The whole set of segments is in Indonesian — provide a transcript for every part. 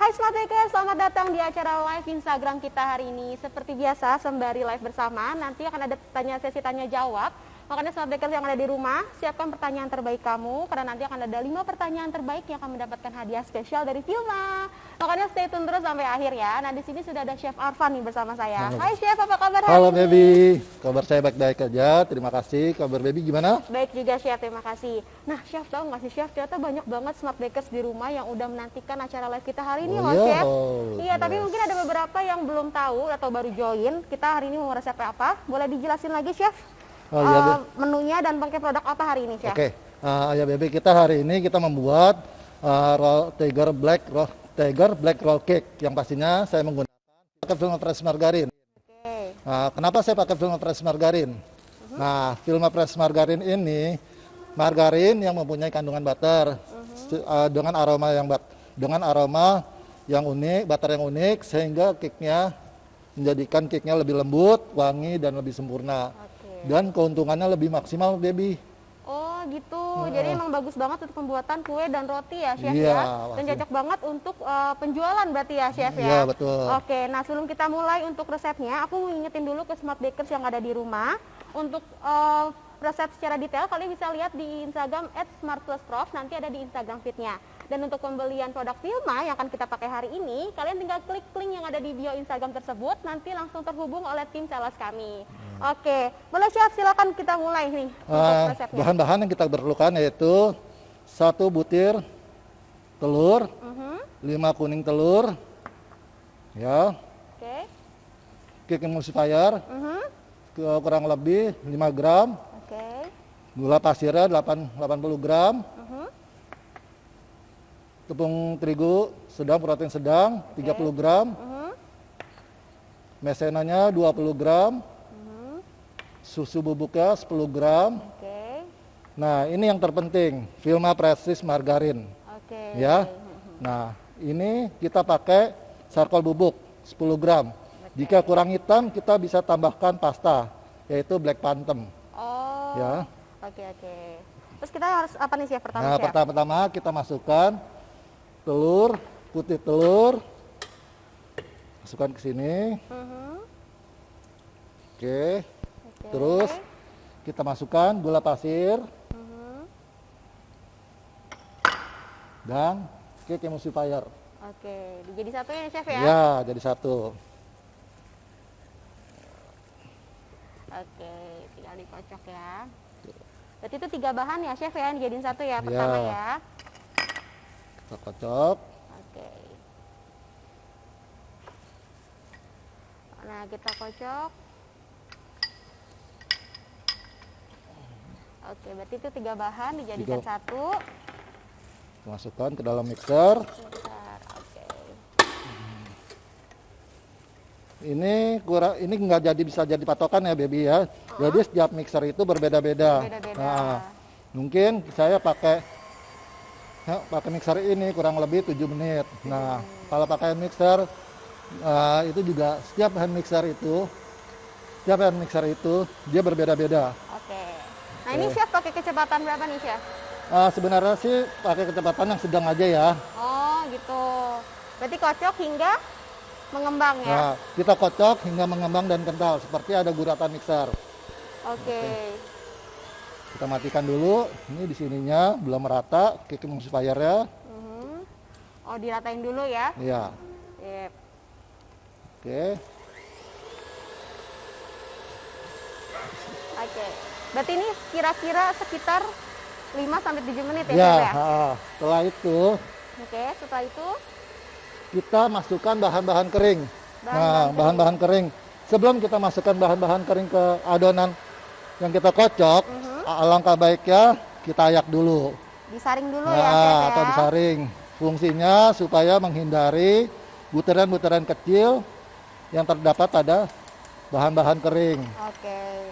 Hai Smart Bakers, selamat datang di acara live Instagram kita hari ini. Seperti biasa, sembari live bersama, nanti akan ada sesi tanya jawab. Makanya Smart Bakers yang ada di rumah, siapkan pertanyaan terbaik kamu, karena nanti akan ada 5 pertanyaan terbaik yang akan mendapatkan hadiah spesial dari Filma. Makanya stay tune terus sampai akhir ya. Nah, di sini sudah ada Chef Arfan nih bersama saya. Hai Chef, apa kabar hari ini? Halo Baby, kabar saya baik-baik aja, terima kasih. Kabar Baby gimana? Baik juga Chef, terima kasih. Nah Chef, tahu nggak sih Chef, ternyata banyak banget Smart Bakers di rumah yang udah menantikan acara live kita hari ini loh Chef. Iya, tapi mungkin ada beberapa yang belum tahu atau baru join. Kita hari ini mau resep apa? Boleh dijelasin lagi Chef? Menunya dan pakai produk apa hari ini Chef? Oke, ya Baby, kita hari ini kita membuat Tiger Black Roll Cake. Yang pastinya saya menggunakan pakai Filma Fresh Margarin. Kenapa saya pakai Filma Fresh Margarin? Nah, Filma Fresh Margarin ini margarin yang mempunyai kandungan butter dengan aroma yang unik, butter yang unik, sehingga cake-nya menjadikan cake-nya lebih lembut, wangi dan lebih sempurna. Dan keuntungannya lebih maksimal Baby. Oh gitu, jadi emang bagus banget untuk pembuatan kue dan roti ya Chef Iya, ya. Dan cocok banget untuk penjualan berarti ya Chef ya. Iya betul. Oke, nah sebelum kita mulai untuk resepnya, aku mau ingetin dulu ke Smart Bakers yang ada di rumah. Untuk resep secara detail kalian bisa lihat di Instagram @smartplusprof, nanti ada di Instagram feed-nya. Dan untuk pembelian produk Filma yang akan kita pakai hari ini, kalian tinggal klik link yang ada di bio Instagram tersebut, nanti langsung terhubung oleh tim sales kami. Oke, boleh Chef, silakan kita mulai nih untuk resepnya. Bahan-bahan yang kita perlukan yaitu 1 butir telur, 5 kuning telur, ya, cake emulsifier, kurang lebih 5 gram, gula pasirnya 80 gram, tepung terigu sedang, protein sedang 30 gram, maizenanya 20 gram, susu bubuknya 10 gram. Nah, ini yang terpenting, Filma Fresh Margarin. Ya. Nah, ini kita pakai charcoal bubuk 10 gram. Jika kurang hitam, kita bisa tambahkan pasta, yaitu black phantom. Oh. Ya. Oke. Terus kita harus apa nih Chef pertama? Nah, pertama-tama kita masukkan telur, putih telur. Masukkan ke sini. Oke. Terus kita masukkan gula pasir. Dan cake emulsifier. Oke, jadi satu ya Chef ya? Ya, jadi satu. Oke, tinggal dikocok ya. Berarti itu 3 bahan ya Chef ya, dijadiin satu ya pertama ya. Kita kocok. Oke. Nah, kita kocok. Oke, berarti itu 3 bahan dijadikan satu. Masukkan ke dalam mixer. Ini nggak bisa jadi patokan ya Baby ya. Jadi setiap mixer itu berbeda-beda. Nah, mungkin saya pakai mixer ini kurang lebih 7 menit. Nah, kalau pakai mixer itu juga setiap hand mixer itu dia berbeda-beda. Oke. Nah, ini Chef pakai kecepatan berapa nih Chef? Sebenarnya sih pakai kecepatan yang sedang aja ya. Oh gitu. Berarti kocok hingga mengembang ya? Nah, kita kocok hingga mengembang dan kental seperti ada guratan mixer. Oke. Kita matikan dulu. Ini di sininya belum merata cake emulsifier-nya. Oh, diratain dulu ya? Iya. Yep. Oke. Berarti ini kira-kira sekitar 5-7 menit ya? Ya, Chef, ya? setelah itu. Oke, setelah itu Kita masukkan bahan-bahan kering. Bahan-bahan kering. Sebelum kita masukkan bahan-bahan kering ke adonan yang kita kocok, alangkah baiknya kita ayak dulu. Disaring dulu ya, Chef ya? Atau disaring. Fungsinya supaya menghindari butiran-butiran kecil yang terdapat pada bahan-bahan kering.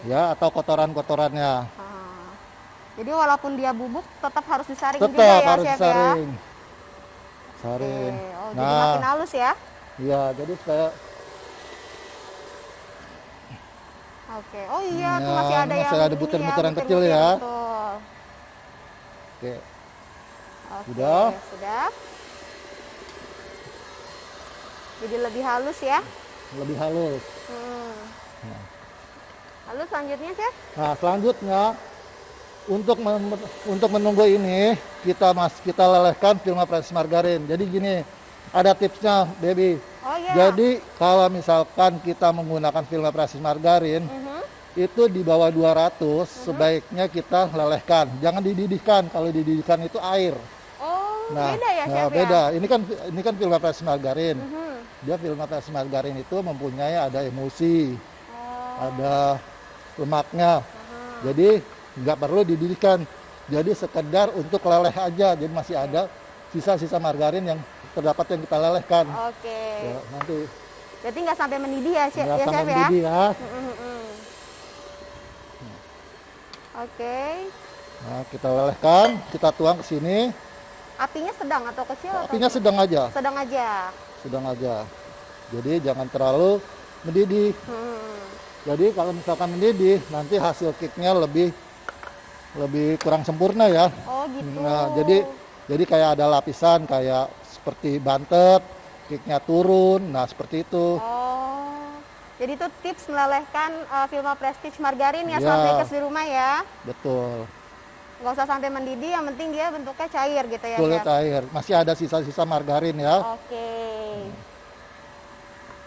Ya, atau kotoran-kotorannya. Jadi walaupun dia bubuk, tetap harus disaring tetap juga ya, harus Chef disaring. ya? Saring. Oh, jadi makin halus ya? Iya, jadi supaya. Oh iya, tuh masih ada butiran-butiran kecil ya. Betul. Oke. Sudah. Jadi lebih halus ya. Lebih halus. Lalu selanjutnya, Chef? Nah, selanjutnya untuk menunggu ini kita lelehkan film proses margarin. Jadi gini, ada tipsnya, Baby. Oh iya. Jadi kalau misalkan kita menggunakan film proses margarin, itu di bawah 200 sebaiknya kita lelehkan. Jangan dididihkan. Kalau dididihkan itu air. Oh, Nah, beda ya, Chef beda. ya? Ini kan film proses margarin. Dia film proses margarin itu mempunyai ada emulsi, ada lemaknya. Jadi nggak perlu dididihkan. Jadi sekedar untuk leleh aja. Jadi masih ada sisa-sisa margarin yang terdapat yang kita lelehkan. Oke. Ya, nanti Berarti nggak sampai mendidih ya, Chef, nggak ya, sampai Chef ya? mendidih ya. Oke. Nah, kita lelehkan, kita tuang ke sini. Apinya sedang atau kecil? Apinya atau sedang aja, sedang aja. sedang aja. Jadi jangan terlalu mendidih. Jadi kalau misalkan mendidih, nanti hasil cake-nya lebih kurang sempurna ya. Oh gitu. Nah, jadi kayak ada lapisan kayak seperti bantet, cake-nya turun. Nah, seperti itu. Oh. Jadi itu tips melelehkan Vilma Prestige margarin ya, Ya. Smart Bakers di rumah ya. Betul. Nggak usah sampai mendidih, yang penting dia bentuknya cair gitu ya, Kulit Chef. air. Masih ada sisa-sisa margarin ya. Oke.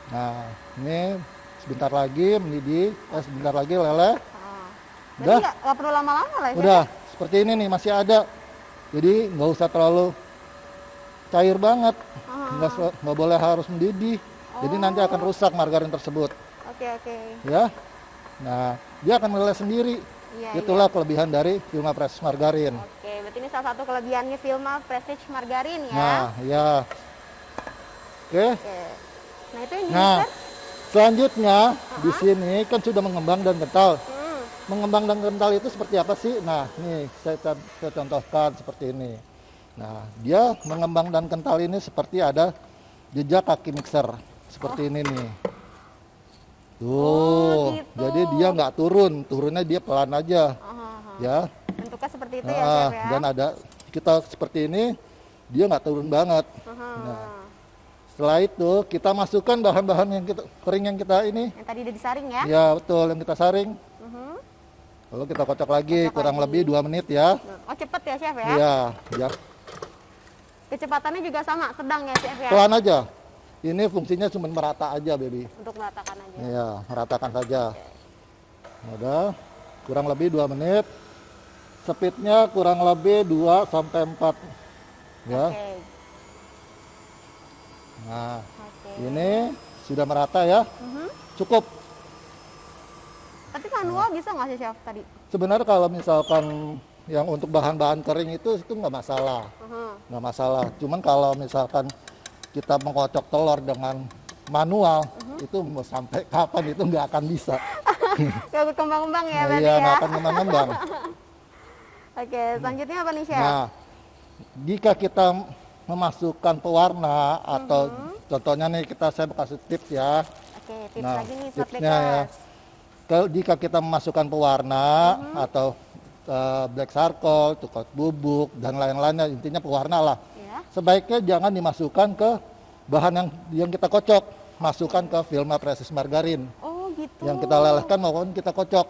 Nah, ini sebentar lagi mendidih, sebentar lagi leleh. Berarti Udah. nggak perlu lama-lama lah ya, Chef? Udah, seperti ini nih masih ada. Jadi nggak usah terlalu cair banget, nggak boleh harus mendidih. Jadi nanti akan rusak margarin tersebut, Oke, oke. ya. Nah, dia akan meleleh sendiri. Iya, Itulah kelebihan dari Vilma Prestige margarin. Oke, berarti ini salah satu kelebihannya Vilma Prestige margarin ya. Nah, ya. Oke. Oke. Nah, itu yang Nah, jenisnya. selanjutnya di sini kan sudah mengembang dan kental. Hmm. Mengembang dan kental itu seperti apa sih? Nah, nih saya contohkan seperti ini. Nah, dia mengembang dan kental ini seperti ada jejak kaki mixer seperti ini nih. Tuh, gitu. jadi dia nggak turunnya dia pelan aja, ya. Bentuknya seperti itu ya, Chef ya. Dan ada kita seperti ini, dia nggak turun banget. Nah, setelah itu kita masukkan bahan-bahan yang kering yang kita ini. Yang tadi udah disaring ya. Ya betul, yang kita saring. Lalu kita kocok lagi kurang lebih 2 menit ya. Oh, cepet ya, Chef ya. Iya, ya. Kecepatannya juga sama, sedang ya, Chef ya. Pelan aja. Ini fungsinya cuma merata aja, Baby. Untuk meratakan aja. Iya, meratakan saja. Udah, kurang lebih 2 menit. Speednya kurang lebih 2 sampai 4. Ya. Oke. Nah, Oke. ini sudah merata ya. Cukup. Tapi manual bisa nggak sih, Chef tadi? Sebenarnya kalau misalkan yang untuk bahan-bahan kering itu nggak masalah. Nggak masalah. Cuman kalau misalkan kita mengkocok telur dengan manual, itu mau sampai kapan itu nggak akan bisa. Gak berkembang-kembang ya, berarti Iya, ya. nggak akan kembang-kembang. Oke, selanjutnya apa nih, Chef? Nah, jika kita memasukkan pewarna atau contohnya nih saya kasih tips ya. Oke, tips Nah, lagi nih, Smart tipsnya ya. Bakers. Jika kita memasukkan pewarna atau black charcoal, coklat bubuk dan lain-lainnya, intinya pewarna lah. Ya. Sebaiknya jangan dimasukkan ke bahan yang kita kocok, masukkan ke Vilma Prestige margarin. Oh, gitu. Yang kita lelehkan maupun kita kocok.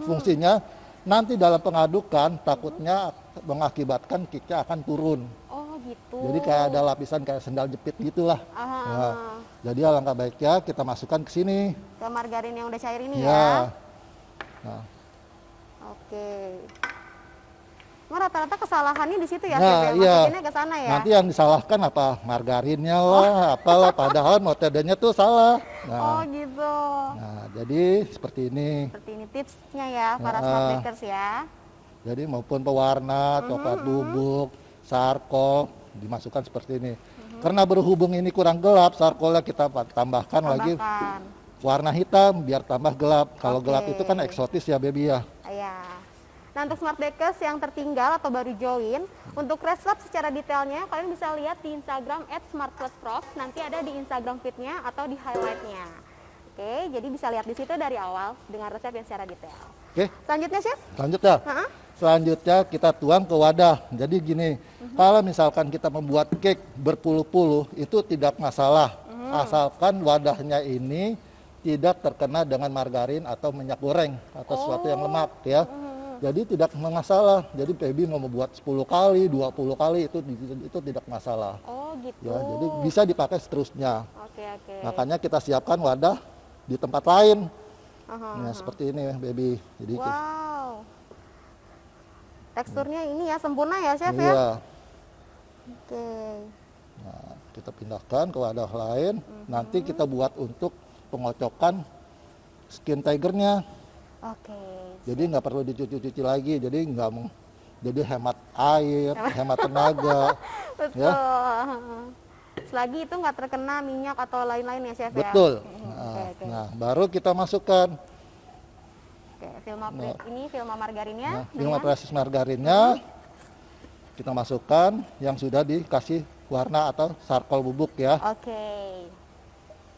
Fungsinya nanti dalam pengadukan takutnya mengakibatkan cake-nya akan turun. Oh, gitu. Jadi kayak ada lapisan kayak sendal jepit gitulah. Nah, jadi alangkah baiknya kita masukkan ke sini. Ke margarin yang udah cair ini ya. Ya. Nah, Oke. Nah, rata-rata kesalahannya di situ ya, Nah, Chef ya? iya. Masukinnya ke sana ya. nanti yang disalahkan apa? Margarinnya lah, apalah. Padahal metodenya tuh salah. Oh, Nah, gitu. nah, jadi seperti ini. Seperti ini tipsnya ya, para Smart Bakers ya. Jadi maupun pewarna, coklat bubuk, charcoal dimasukkan seperti ini. Karena berhubung ini kurang gelap, charcoalnya kita tambahkan lagi Tambahkan. warna hitam biar tambah gelap. Kalau gelap Oke. itu kan eksotis ya, Baby ya. Iya. Nah, untuk Smart Bakers yang tertinggal atau baru join, untuk resep secara detailnya kalian bisa lihat di Instagram @smartplusprof. Nanti ada di Instagram feed-nya atau di highlight-nya. Oke, jadi bisa lihat di situ dari awal dengan resep yang secara detail. Oke, Selanjutnya, Chef? lanjut ya. Hah? Selanjutnya kita tuang ke wadah. Jadi gini, kalau misalkan kita membuat cake berpuluh-puluh itu tidak masalah. Asalkan wadahnya ini tidak terkena dengan margarin atau minyak goreng atau sesuatu yang lemak ya. Jadi tidak masalah. Jadi Feby mau membuat 10 kali, 20 kali itu tidak masalah. Oh gitu. Ya, jadi bisa dipakai seterusnya. Oke. Makanya kita siapkan wadah di tempat lain. Nah, seperti ini Baby. Jadi wow. Teksturnya ini ya sempurna ya Chef iya. ya. Oke. Nah, kita pindahkan ke wadah lain. Nanti kita buat untuk pengocokan skin tigernya. Oke. Jadi nggak perlu dicuci-cuci lagi. Jadi hemat air, hemat tenaga. Betul. Ya. Selagi itu nggak terkena minyak atau lain-lain ya Chef ya. Betul. Oke. Nah, baru kita masukkan Oke, ini filma margarinnya. filma proses margarinnya. Kita masukkan yang sudah dikasih warna atau charcoal bubuk ya. Oke.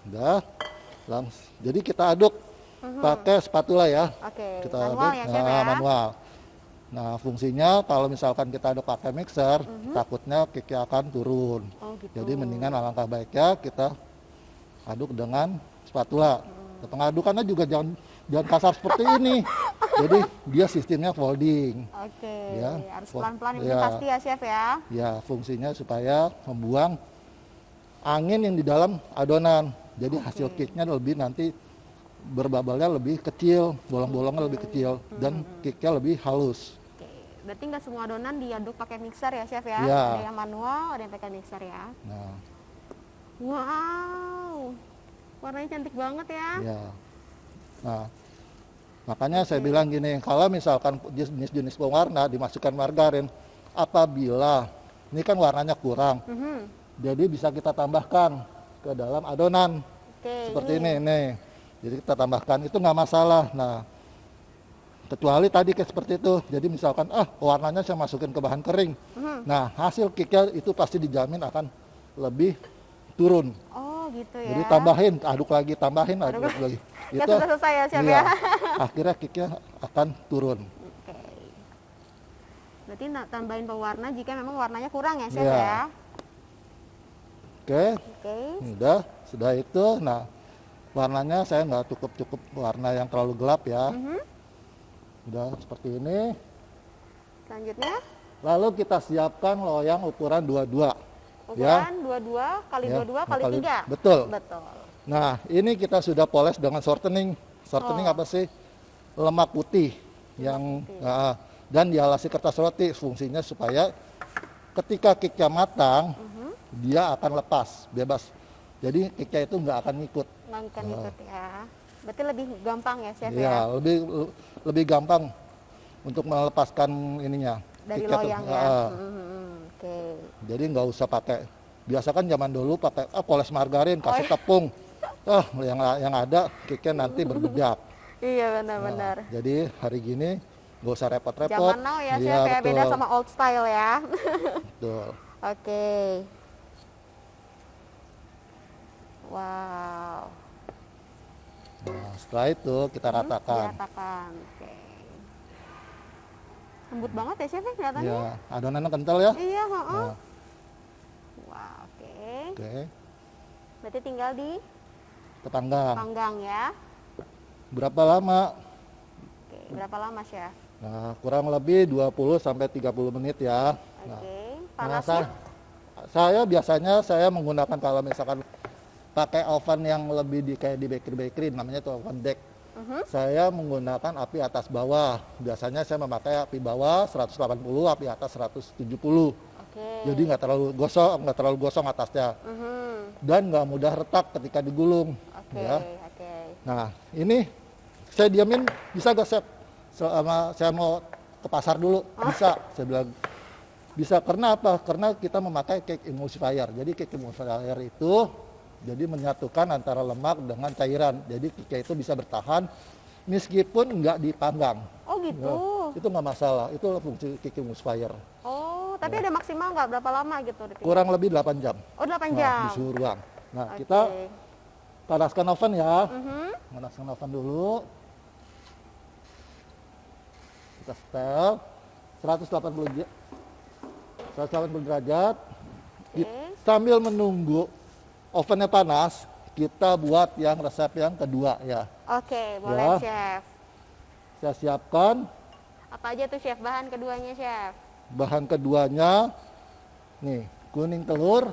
Udah. Jadi kita aduk pakai spatula ya. Oke. Kita Manual aduk, ya Chef ya. manual. Nah, fungsinya kalau misalkan kita aduk pakai mixer, takutnya cake-nya akan turun. Oh gitu. Jadi mendingan alangkah baiknya kita aduk dengan spatula. Pengadukannya juga jangan kasar seperti ini. Jadi dia sistemnya folding. Oke. Ya. Harus pelan-pelan ini Ya. pasti ya Chef ya. Ya, fungsinya supaya membuang angin yang di dalam adonan. Jadi hasil cake-nya lebih nanti berbabalnya lebih kecil, bolong-bolongnya lebih kecil, dan cake-nya lebih halus. Oke. Berarti nggak semua adonan diaduk pakai mixer ya Chef ya? Ya. Ada yang manual, ada yang pakai mixer ya. Nah, Wow. Warnanya cantik banget ya. ya. Nah, makanya saya bilang gini, kalau misalkan jenis-jenis pewarna dimasukkan margarin, apabila ini kan warnanya kurang, jadi bisa kita tambahkan ke dalam adonan. Oke. Seperti ini. Jadi kita tambahkan, itu nggak masalah. Nah, kecuali tadi kayak seperti itu. Jadi misalkan, warnanya saya masukin ke bahan kering. Nah, hasil cake-nya itu pasti dijamin akan lebih turun. Oh gitu ya. Jadi tambahin, aduk lagi, aduk lagi. Ya sudah selesai ya Chef iya, ya. akhirnya cake-nya akan turun. Oke. Berarti tambahin pewarna jika memang warnanya kurang ya Chef Iya. ya. Oke, Oke. sudah itu. Nah, warnanya saya nggak cukup warna yang terlalu gelap ya. Udah seperti ini. Selanjutnya Lalu kita siapkan loyang ukuran 22. ukuran 22 kali Ya, 22 kali 3. betul. Betul. Nah, ini kita sudah poles dengan shortening. Shortening apa sih? Lemak putih yang dan dialasi kertas roti. Fungsinya supaya ketika cake-nya matang, dia akan lepas, bebas. Jadi cake-nya itu nggak akan ngikut. Nggak akan ikut ya. Berarti lebih gampang ya Chef Ya, ya. lebih gampang untuk melepaskan ininya. Dari cake-nya tuh. loyang ya. Oke. Jadi nggak usah pakai. Biasa kan zaman dulu pakai poles margarin, kasih tepung. Yang ada cake-nya nanti berbedak. Iya benar-benar. Nah, jadi hari gini nggak usah repot-repot. Zaman now ya Chef ya, beda sama old style ya. Betul. Oke. Wow. Nah, setelah itu kita ratakan. Diratakan. Oke. Lembut banget ya Chef ya kelihatannya. Ya, adonannya kental ya. Iya, Nah, Wah, oke. oke, Berarti tinggal kita panggang. dipanggang ya. Berapa lama? Oke, berapa lama Chef? Nah, kurang lebih 20 sampai 30 menit ya. Nah, Oke. nah, Panasnya? saya biasanya menggunakan kalau misalkan pakai oven yang lebih kayak di bakery namanya itu oven deck. Saya menggunakan api atas bawah. Biasanya saya memakai api bawah 180, api atas 170. Oke. Jadi nggak terlalu gosong atasnya. Dan nggak mudah retak ketika digulung. Oke, Ya. oke. Nah, ini saya diamin, bisa gak Chef? Saya mau ke pasar dulu. Bisa, saya bilang. Bisa, karena apa? Karena kita memakai cake emulsifier. Jadi cake emulsifier itu jadi menyatukan antara lemak dengan cairan. Jadi cake itu bisa bertahan meskipun nggak dipanggang. Oh gitu. Ya, itu nggak masalah. Itu fungsi cake emulsifier. Oh, tapi ada maksimal nggak berapa lama gitu? Kurang lebih 8 jam. Oh 8 Nah, jam. di suhu ruang. Nah, Oke. kita panaskan oven ya. Panaskan oven dulu. Kita setel 180 derajat. Oke. Sambil menunggu ovennya panas, kita buat yang resep yang kedua ya. Oke, boleh Ya. chef. Saya siapkan Apa aja tuh chef bahan keduanya chef? bahan keduanya. Nih, kuning telur,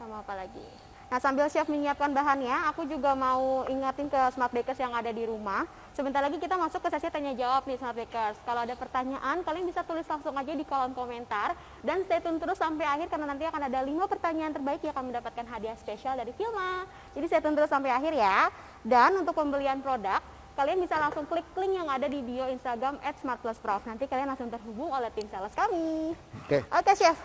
Sama apa lagi? Nah, sambil chef menyiapkan bahannya, aku juga mau ingatin ke Smart Bakers yang ada di rumah. Sebentar lagi kita masuk ke sesi tanya jawab nih Smart Bakers. Kalau ada pertanyaan, kalian bisa tulis langsung aja di kolom komentar. Dan stay tune terus sampai akhir karena nanti akan ada 5 pertanyaan terbaik yang akan mendapatkan hadiah spesial dari Filma. Jadi stay tune terus sampai akhir ya. Dan untuk pembelian produk, kalian bisa langsung klik link yang ada di bio Instagram @smartplusprof. Nanti kalian langsung terhubung oleh tim sales kami. Oke, chef.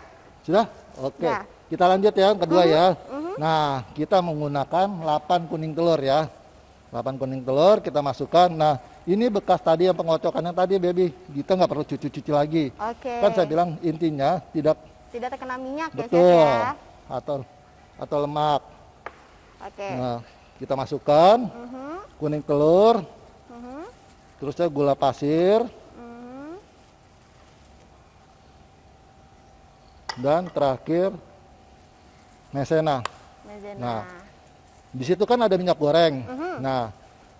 sudah? Oke. Ya. Kita lanjut ya yang kedua ya. Nah, kita menggunakan 8 kuning telur ya. 8 kuning telur kita masukkan. Nah, ini bekas tadi yang pengocokannya tadi, baby. Kita nggak perlu cuci-cuci lagi. Oke. Kan saya bilang intinya tidak Tidak terkena minyak ya, chef betul ya. atau lemak. Oke. Nah, kita masukkan kuning telur, terusnya gula pasir, dan terakhir maizena. Maizena. Nah, di situ kan ada minyak goreng. Nah,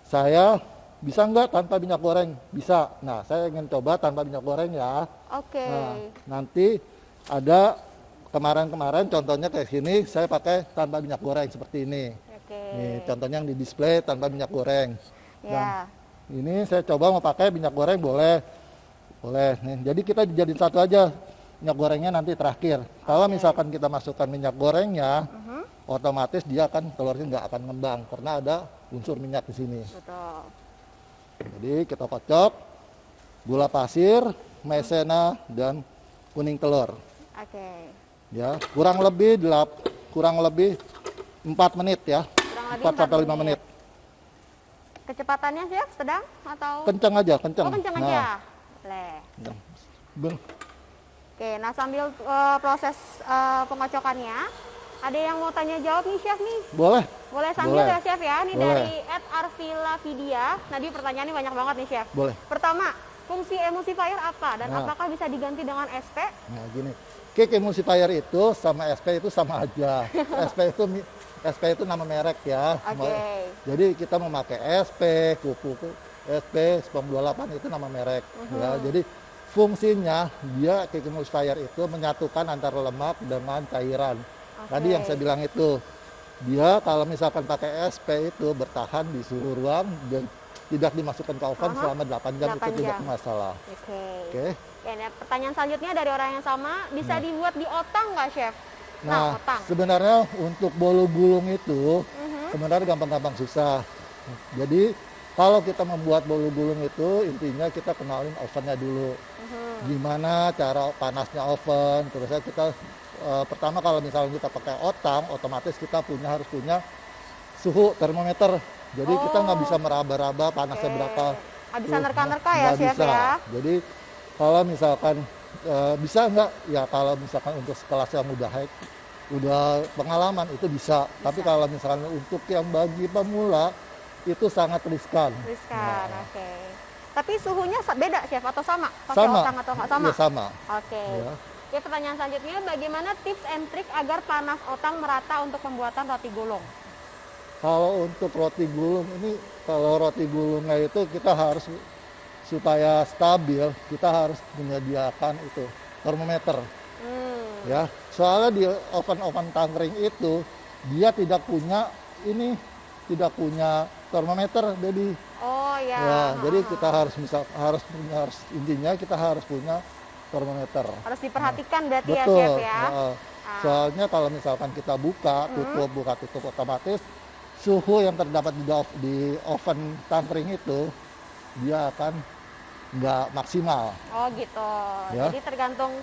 saya bisa nggak tanpa minyak goreng? Bisa. Nah, saya ingin coba tanpa minyak goreng ya. Oke. Nah, nanti ada kemarin-kemarin contohnya kayak sini, saya pakai tanpa minyak goreng seperti ini. Oke. Nih, contohnya yang di display tanpa minyak goreng. Ya. Ini saya coba mau pakai minyak goreng boleh. Boleh. Nih, jadi kita dijadiin satu aja. Minyak gorengnya nanti terakhir. Kalau misalkan kita masukkan minyak gorengnya, otomatis dia akan telurnya nggak akan ngembang karena ada unsur minyak di sini. Betul. Jadi kita kocok gula pasir, maizena dan kuning telur. Oke. Ya, kurang lebih 4 menit ya. Kurang lebih 4 sampai 5 4 menit. Kecepatannya chef sedang atau? Kencang aja, kencang. Oh, kencang aja. Boleh. Ben- Oke, nah sambil proses pengocokannya, ada yang mau tanya jawab nih chef nih. Boleh. Boleh sambil Boleh. ya chef ya. Ini Boleh. dari @arvilavidia. Nah, di pertanyaannya banyak banget nih chef. Boleh. Pertama, fungsi emulsifier apa dan Nah. apakah bisa diganti dengan SP? Nah, gini. Cake emulsifier itu sama SP itu sama aja. SP itu nama merek ya. Oke. Jadi kita memakai SP, kupu SP, Spong 28 itu nama merek. Ya, jadi fungsinya dia cake emulsifier itu menyatukan antara lemak dengan cairan. Tadi yang saya bilang itu dia kalau misalkan pakai SP itu bertahan di suhu ruang dan tidak dimasukkan ke oven selama 8 jam 8 itu tidak jam. masalah. Oke. Oke. Oke, nah, pertanyaan selanjutnya dari orang yang sama, bisa dibuat di otang nggak chef? Nah, otang. sebenarnya untuk bolu gulung itu sebenarnya gampang-gampang susah. Jadi kalau kita membuat bolu gulung itu intinya kita kenalin ovennya dulu. Gimana cara panasnya oven, terusnya kita pertama kalau misalnya kita pakai otang, otomatis kita harus punya suhu termometer. Jadi kita nggak bisa meraba-raba panasnya berapa. Nggak bisa nerka-nerka ya Nggak chef bisa. ya? Jadi kalau misalkan bisa nggak? Ya kalau misalkan untuk kelas yang udah pengalaman itu bisa. Tapi kalau misalkan untuk yang bagi pemula itu sangat riskan. Riskan, oke. Tapi suhunya beda chef atau sama? Pakai Sama. otang atau nggak sama? Ya, sama. Oke. Ya. Oke, pertanyaan selanjutnya, bagaimana tips and trik agar panas otang merata untuk pembuatan roti gulung? Kalau untuk roti gulung ini, kalau roti gulungnya itu kita harus supaya stabil, kita harus menyediakan itu termometer. Ya, soalnya di oven tangkring itu dia tidak punya termometer, jadi Oh ya. ya, jadi kita harus intinya kita harus punya termometer. Harus diperhatikan berarti ya Betul. chef ya. Soalnya kalau misalkan kita buka tutup otomatis suhu yang terdapat di oven tangkring itu dia akan nggak maksimal. Oh gitu. Ya. Jadi tergantung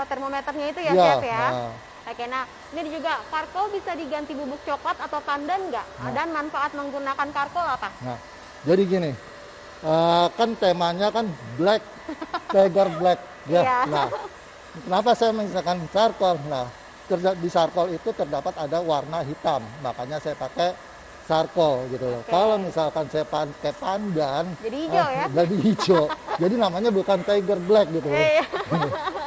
termometernya itu ya Ya, chef ya. nah. Oke, nah ini juga karkol bisa diganti bubuk coklat atau pandan nggak? Dan manfaat menggunakan karkol apa? Nah, jadi gini, kan temanya kan black, Tiger black, ya. Iya. Nah, kenapa saya menggunakan charcoal? Nah, di charcoal itu terdapat ada warna hitam, makanya saya pakai charcoal gitu loh. Kalau misalkan saya pakai pandan, jadi hijau ya? Jadi hijau. Jadi namanya bukan Tiger Black gitu loh.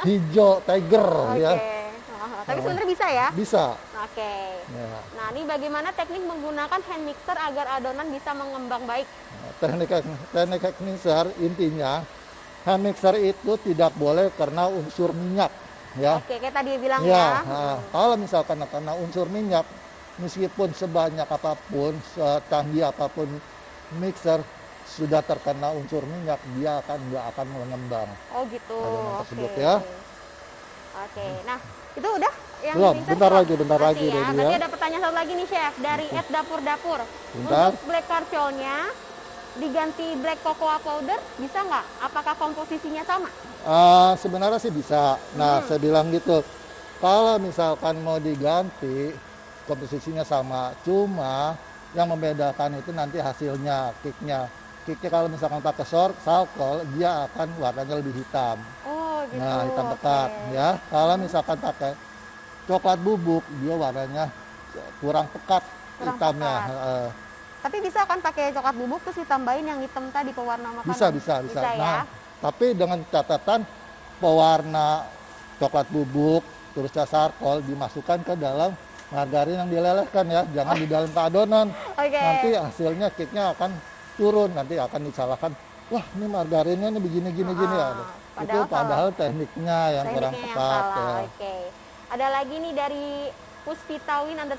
Hijau Tiger ya. Tapi sebenarnya bisa ya? Bisa. Oke. Ya. Nah, ini bagaimana teknik menggunakan hand mixer agar adonan bisa mengembang baik? Teknik hand mixer intinya hand mixer itu tidak boleh kena unsur minyak ya. Oke, kayak tadi bilang ya. ya. Nah, kalau misalkan kena unsur minyak, meskipun sebanyak apapun, secanggih apapun mixer sudah terkena unsur minyak, dia nggak akan mengembang. Oh gitu. Adonan tersebut Oke. ya. Oke, nah itu udah yang Belum, mixer bentar kok? lagi Masih ya. Dedi Berarti ya. ada pertanyaan satu lagi nih Chef dari @dapur-dapur. Bentar. Untuk black charcoalnya diganti black cocoa powder bisa nggak? Apakah komposisinya sama? Sebenarnya sih bisa. Nah, saya bilang gitu. Kalau misalkan mau diganti, komposisinya sama. Cuma yang membedakan itu nanti hasilnya, kicknya. Kicknya kalau misalkan pakai charcoal, dia akan warnanya lebih hitam. Oh gitu. Nah, hitam pekat ya. Kalau misalkan pakai coklat bubuk, dia warnanya kurang pekat hitamnya. Tapi bisa kan pakai coklat bubuk terus ditambahin yang hitam tadi pewarna makanan? Bisa. Ya? Nah, tapi dengan catatan pewarna coklat bubuk terus charcoal dimasukkan ke dalam margarin yang dilelehkan ya, jangan di dalam adonan. Nanti hasilnya cake-nya akan turun, nanti akan disalahkan. Wah, ini margarinnya ini begini ya. Itu padahal tekniknya yang kurang tepat ya. Oke. Ada lagi nih dari Puspitawin_nda,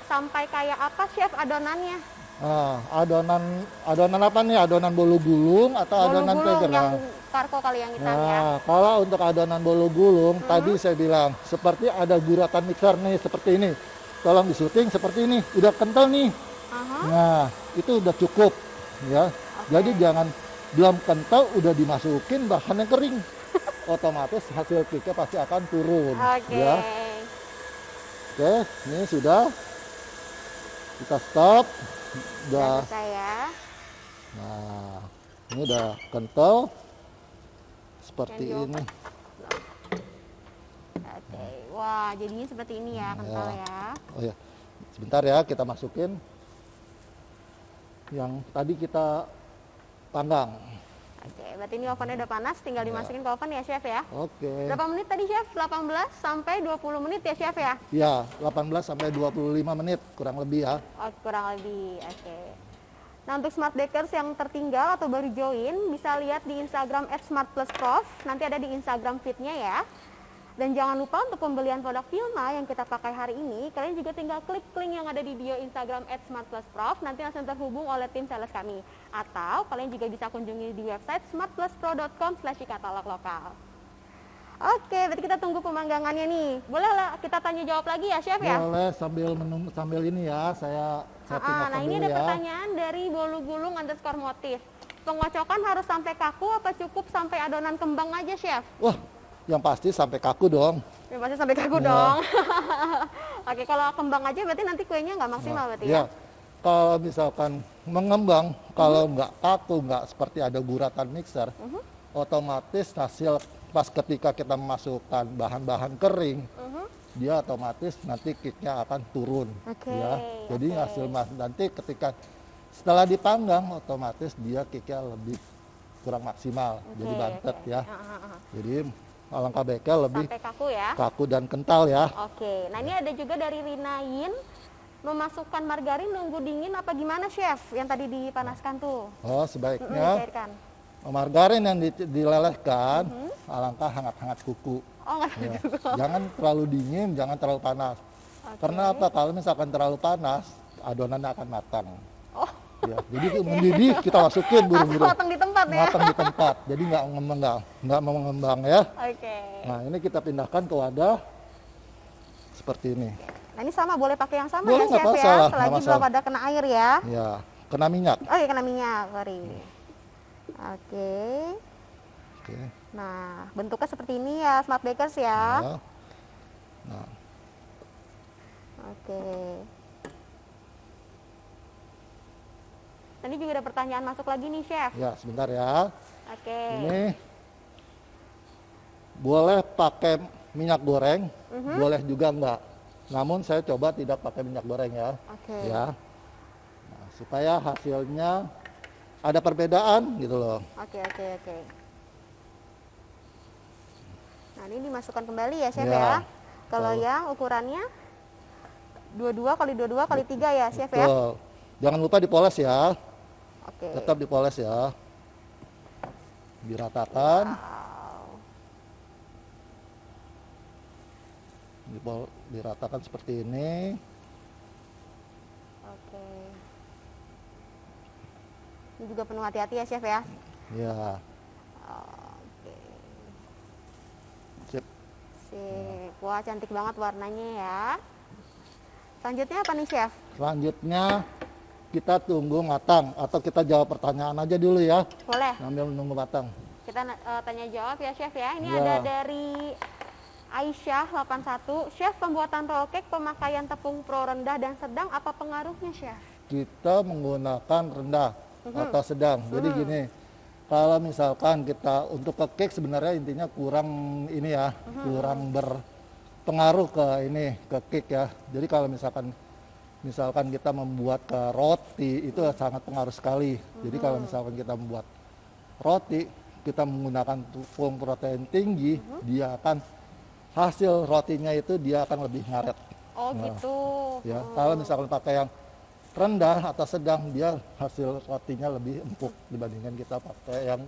sampai kayak apa Chef adonannya? Adonan apa nih? Adonan bolu gulung atau adonan tiger? Yang karko kali yang hitam ya. Kalau untuk adonan bolu gulung, tadi saya bilang seperti ada guratan mixer nih seperti ini. Tolong disuting seperti ini, udah kental nih. Nah, itu udah cukup ya. Jadi jangan belum kental udah dimasukin bahan yang kering. Otomatis hasil cake-nya pasti akan turun. Ya. Oke, ini sudah. Kita stop. Udah. Nah, ini udah kental seperti ini. Oke, wah jadinya seperti ini ya, kental ya. Oh ya, sebentar ya, kita masukin yang tadi kita panggang. Oke, berarti ini ovennya udah panas, tinggal dimasukin ke oven ya Chef ya. Oke. Berapa menit tadi Chef? 18 sampai 20 menit ya Chef ya? Ya, 18 sampai 25 menit kurang lebih ya. Oh, kurang lebih. Oke. Nah, untuk Smart Bakers yang tertinggal atau baru join, bisa lihat di Instagram @smartplusprof. Nanti ada di Instagram feed-nya ya. Dan jangan lupa untuk pembelian produk Vilma yang kita pakai hari ini, kalian juga tinggal klik link yang ada di bio Instagram @smartplusprof. Nanti langsung terhubung oleh tim sales kami. Atau kalian juga bisa kunjungi di website smartpluspro.com/katalog lokal. Oke, berarti kita tunggu pemanggangannya nih. Boleh lah kita tanya jawab lagi ya Chef ya? Boleh, sambil ini ya, saya Nah, ini ada pertanyaan dari bolu_gulung_motif. Pengocokan harus sampai kaku apa cukup sampai adonan kembang aja Chef? Wah, yang pasti sampai kaku dong. Yang pasti sampai kaku dong. Oke, kalau kembang aja berarti nanti kuenya nggak maksimal berarti ya? Kalau misalkan mengembang, kalau nggak kaku, nggak seperti ada guratan mixer, otomatis hasil pas ketika kita memasukkan bahan-bahan kering, dia otomatis nanti cake-nya akan turun. Ya. Jadi hasil nanti ketika setelah dipanggang, otomatis dia cake-nya lebih kurang maksimal, jadi bantet ya. Jadi alangkah baiknya lebih sampai kaku ya, kaku dan kental ya. Oke, nah ini ada juga dari Rinain, memasukkan margarin nunggu dingin apa gimana Chef? Yang tadi dipanaskan tuh. Oh, sebaiknya margarin yang dilelehkan alangkah hangat-hangat kuku. Oh, ya. Jangan terlalu dingin, jangan terlalu panas. Karena apa? Kalau misalkan terlalu panas, adonannya akan matang. Oh. Ya, jadi mendidih kita masukin buru-buru. Matang di tempat ya. Matang di tempat. Jadi nggak mengembang ya. Oke. Nah, ini kita pindahkan ke wadah seperti ini. Nah, ini sama boleh pakai yang sama boleh, ya Chef ya, selagi belum ada kena air ya. Ya, kena minyak. Oh iya, kena minyak, sorry. Oke. Oke. Nah, bentuknya seperti ini ya, Smart Bakers ya. Nah. Oke. Tadi juga ada pertanyaan masuk lagi nih, Chef. Ya, sebentar ya. Oke. Ini boleh pakai minyak goreng, boleh juga enggak. Namun saya coba tidak pakai minyak goreng ya. Oke. Ya. supaya hasilnya ada perbedaan gitu loh. Oke. Nah, ini dimasukkan kembali ya, Chef Ya. ya. Kalau yang ukurannya 22 kali 22 kali 3 ya, Chef ya. Betul. Jangan lupa dipoles ya. Oke. Tetap dipoles ya. Diratakan. Diratakan seperti ini. Oke. Ini juga penuh hati-hati ya, Chef ya. Ya. Oke. Sip. Sip. Wah, cantik banget warnanya ya. Selanjutnya apa nih, Chef? Selanjutnya kita tunggu matang atau kita jawab pertanyaan aja dulu ya. Boleh. Sambil nunggu matang. Kita tanya jawab ya, Chef ya. Ini Ya. ada dari Aisyah 81. Chef, pembuatan roll cake pemakaian tepung pro rendah dan sedang apa pengaruhnya, Chef? Kita menggunakan rendah atau sedang. Jadi gini, kalau misalkan kita untuk ke cake sebenarnya intinya kurang ini ya, kurang berpengaruh ke ini ke cake ya. Jadi kalau misalkan kita membuat ke roti itu sangat pengaruh sekali. Jadi kalau misalkan kita membuat roti, kita menggunakan tepung protein tinggi, dia akan hasil rotinya itu dia akan lebih ngaret. Oh, gitu. Ya, kalau misalkan pakai yang rendah atau sedang, dia hasil rotinya lebih empuk dibandingkan kita pakai yang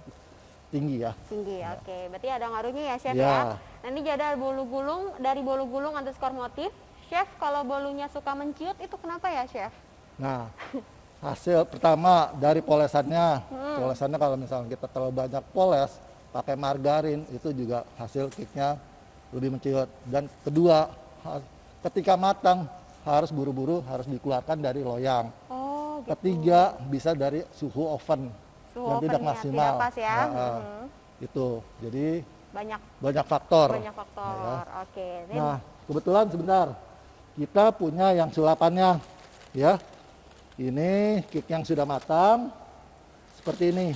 tinggi ya. Tinggi, oke. Berarti ada ngaruhnya ya, Chef Ya. ya. Nah, ini ada bolu gulung dari bolu gulung underscore motif. Chef, kalau bolunya suka menciut itu kenapa ya, Chef? Nah, hasil pertama dari polesannya. Polesannya kalau misalnya kita terlalu banyak poles, pakai margarin, itu juga hasil cake-nya lebih menciut. Dan kedua, ketika matang harus buru-buru, harus dikeluarkan dari loyang. Oh, gitu. Ketiga, bisa dari suhu oven Suhu yang tidak ovennya maksimal. tidak pas ya. Itu. Jadi Banyak faktor. faktor. Ya. Oke. Nah, kebetulan sebentar kita punya yang sulapannya, ya. Ini cake yang sudah matang seperti ini.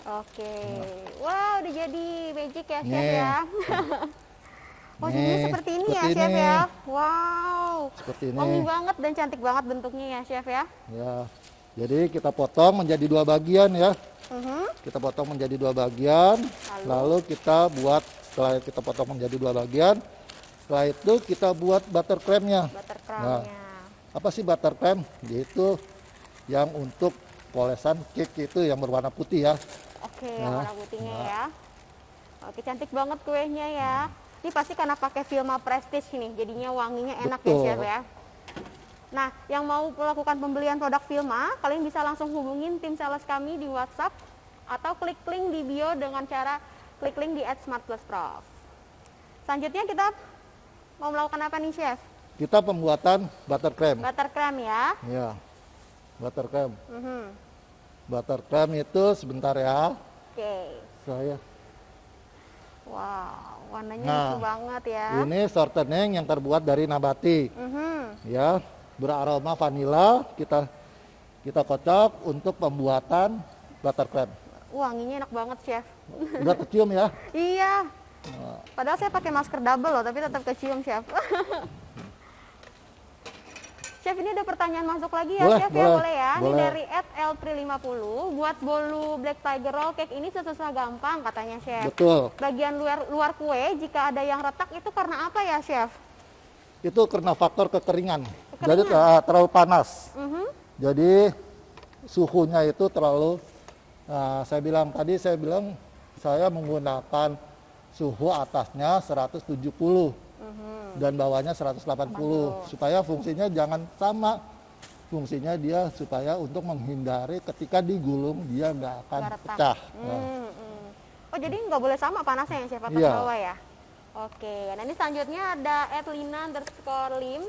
Oke. Wow, udah jadi magic ya, Chef Nih. ya. Oh, jadinya Nih, seperti ini ya, seperti Chef ini. ya. Wow. Seperti ini. Wangi banget dan cantik banget bentuknya ya, Chef ya. Ya. Jadi kita potong menjadi dua bagian ya. Kita potong menjadi dua bagian, lalu kita buat, setelah kita potong menjadi dua bagian, setelah itu kita buat buttercreamnya. Buttercreamnya. Apa sih buttercream? Yaitu yang untuk polesan cake itu yang berwarna putih ya. Oke, yang warna putihnya ya. Oke, cantik banget kuenya ya. Ini pasti karena pakai Vilma Prestige nih, jadinya wanginya enak Betul. ya, Chef ya. Nah, yang mau melakukan pembelian produk Vilma, kalian bisa langsung hubungin tim sales kami di WhatsApp atau klik link di bio dengan cara klik link di @smartplusprof. Selanjutnya kita mau melakukan apa nih, Chef? Kita pembuatan buttercream. Buttercream ya. Ya, buttercream. Mhm. Buttercream itu sebentar ya. Oke. Saya. Wow, warnanya Nah, lucu banget ya. Ini shortening yang terbuat dari nabati. Ya, beraroma vanila. Kita kocok untuk pembuatan buttercream. Wanginya enak banget, Chef. Udah kecium ya? Iya. Padahal saya pakai masker double loh, tapi tetap kecium, Chef. Chef, ini ada pertanyaan masuk lagi ya, Boleh, Chef ya, boleh, boleh ya. Ini boleh. dari @elpri50. Buat bolu Black Tiger Roll Cake ini susah gampang katanya, Chef. Betul. Bagian luar kue jika ada yang retak itu karena apa ya, Chef? Itu karena faktor kekeringan. Jadi terlalu panas. Jadi suhunya itu terlalu, saya bilang saya menggunakan suhu atasnya 170 dan bawahnya 180 supaya fungsinya jangan sama. Fungsinya dia supaya untuk menghindari ketika digulung dia nggak akan Nggak retak. pecah. Oh, jadi nggak boleh sama panasnya ya, Chef, atas Iya. bawah ya? Oke, nah ini selanjutnya ada @lina_lim.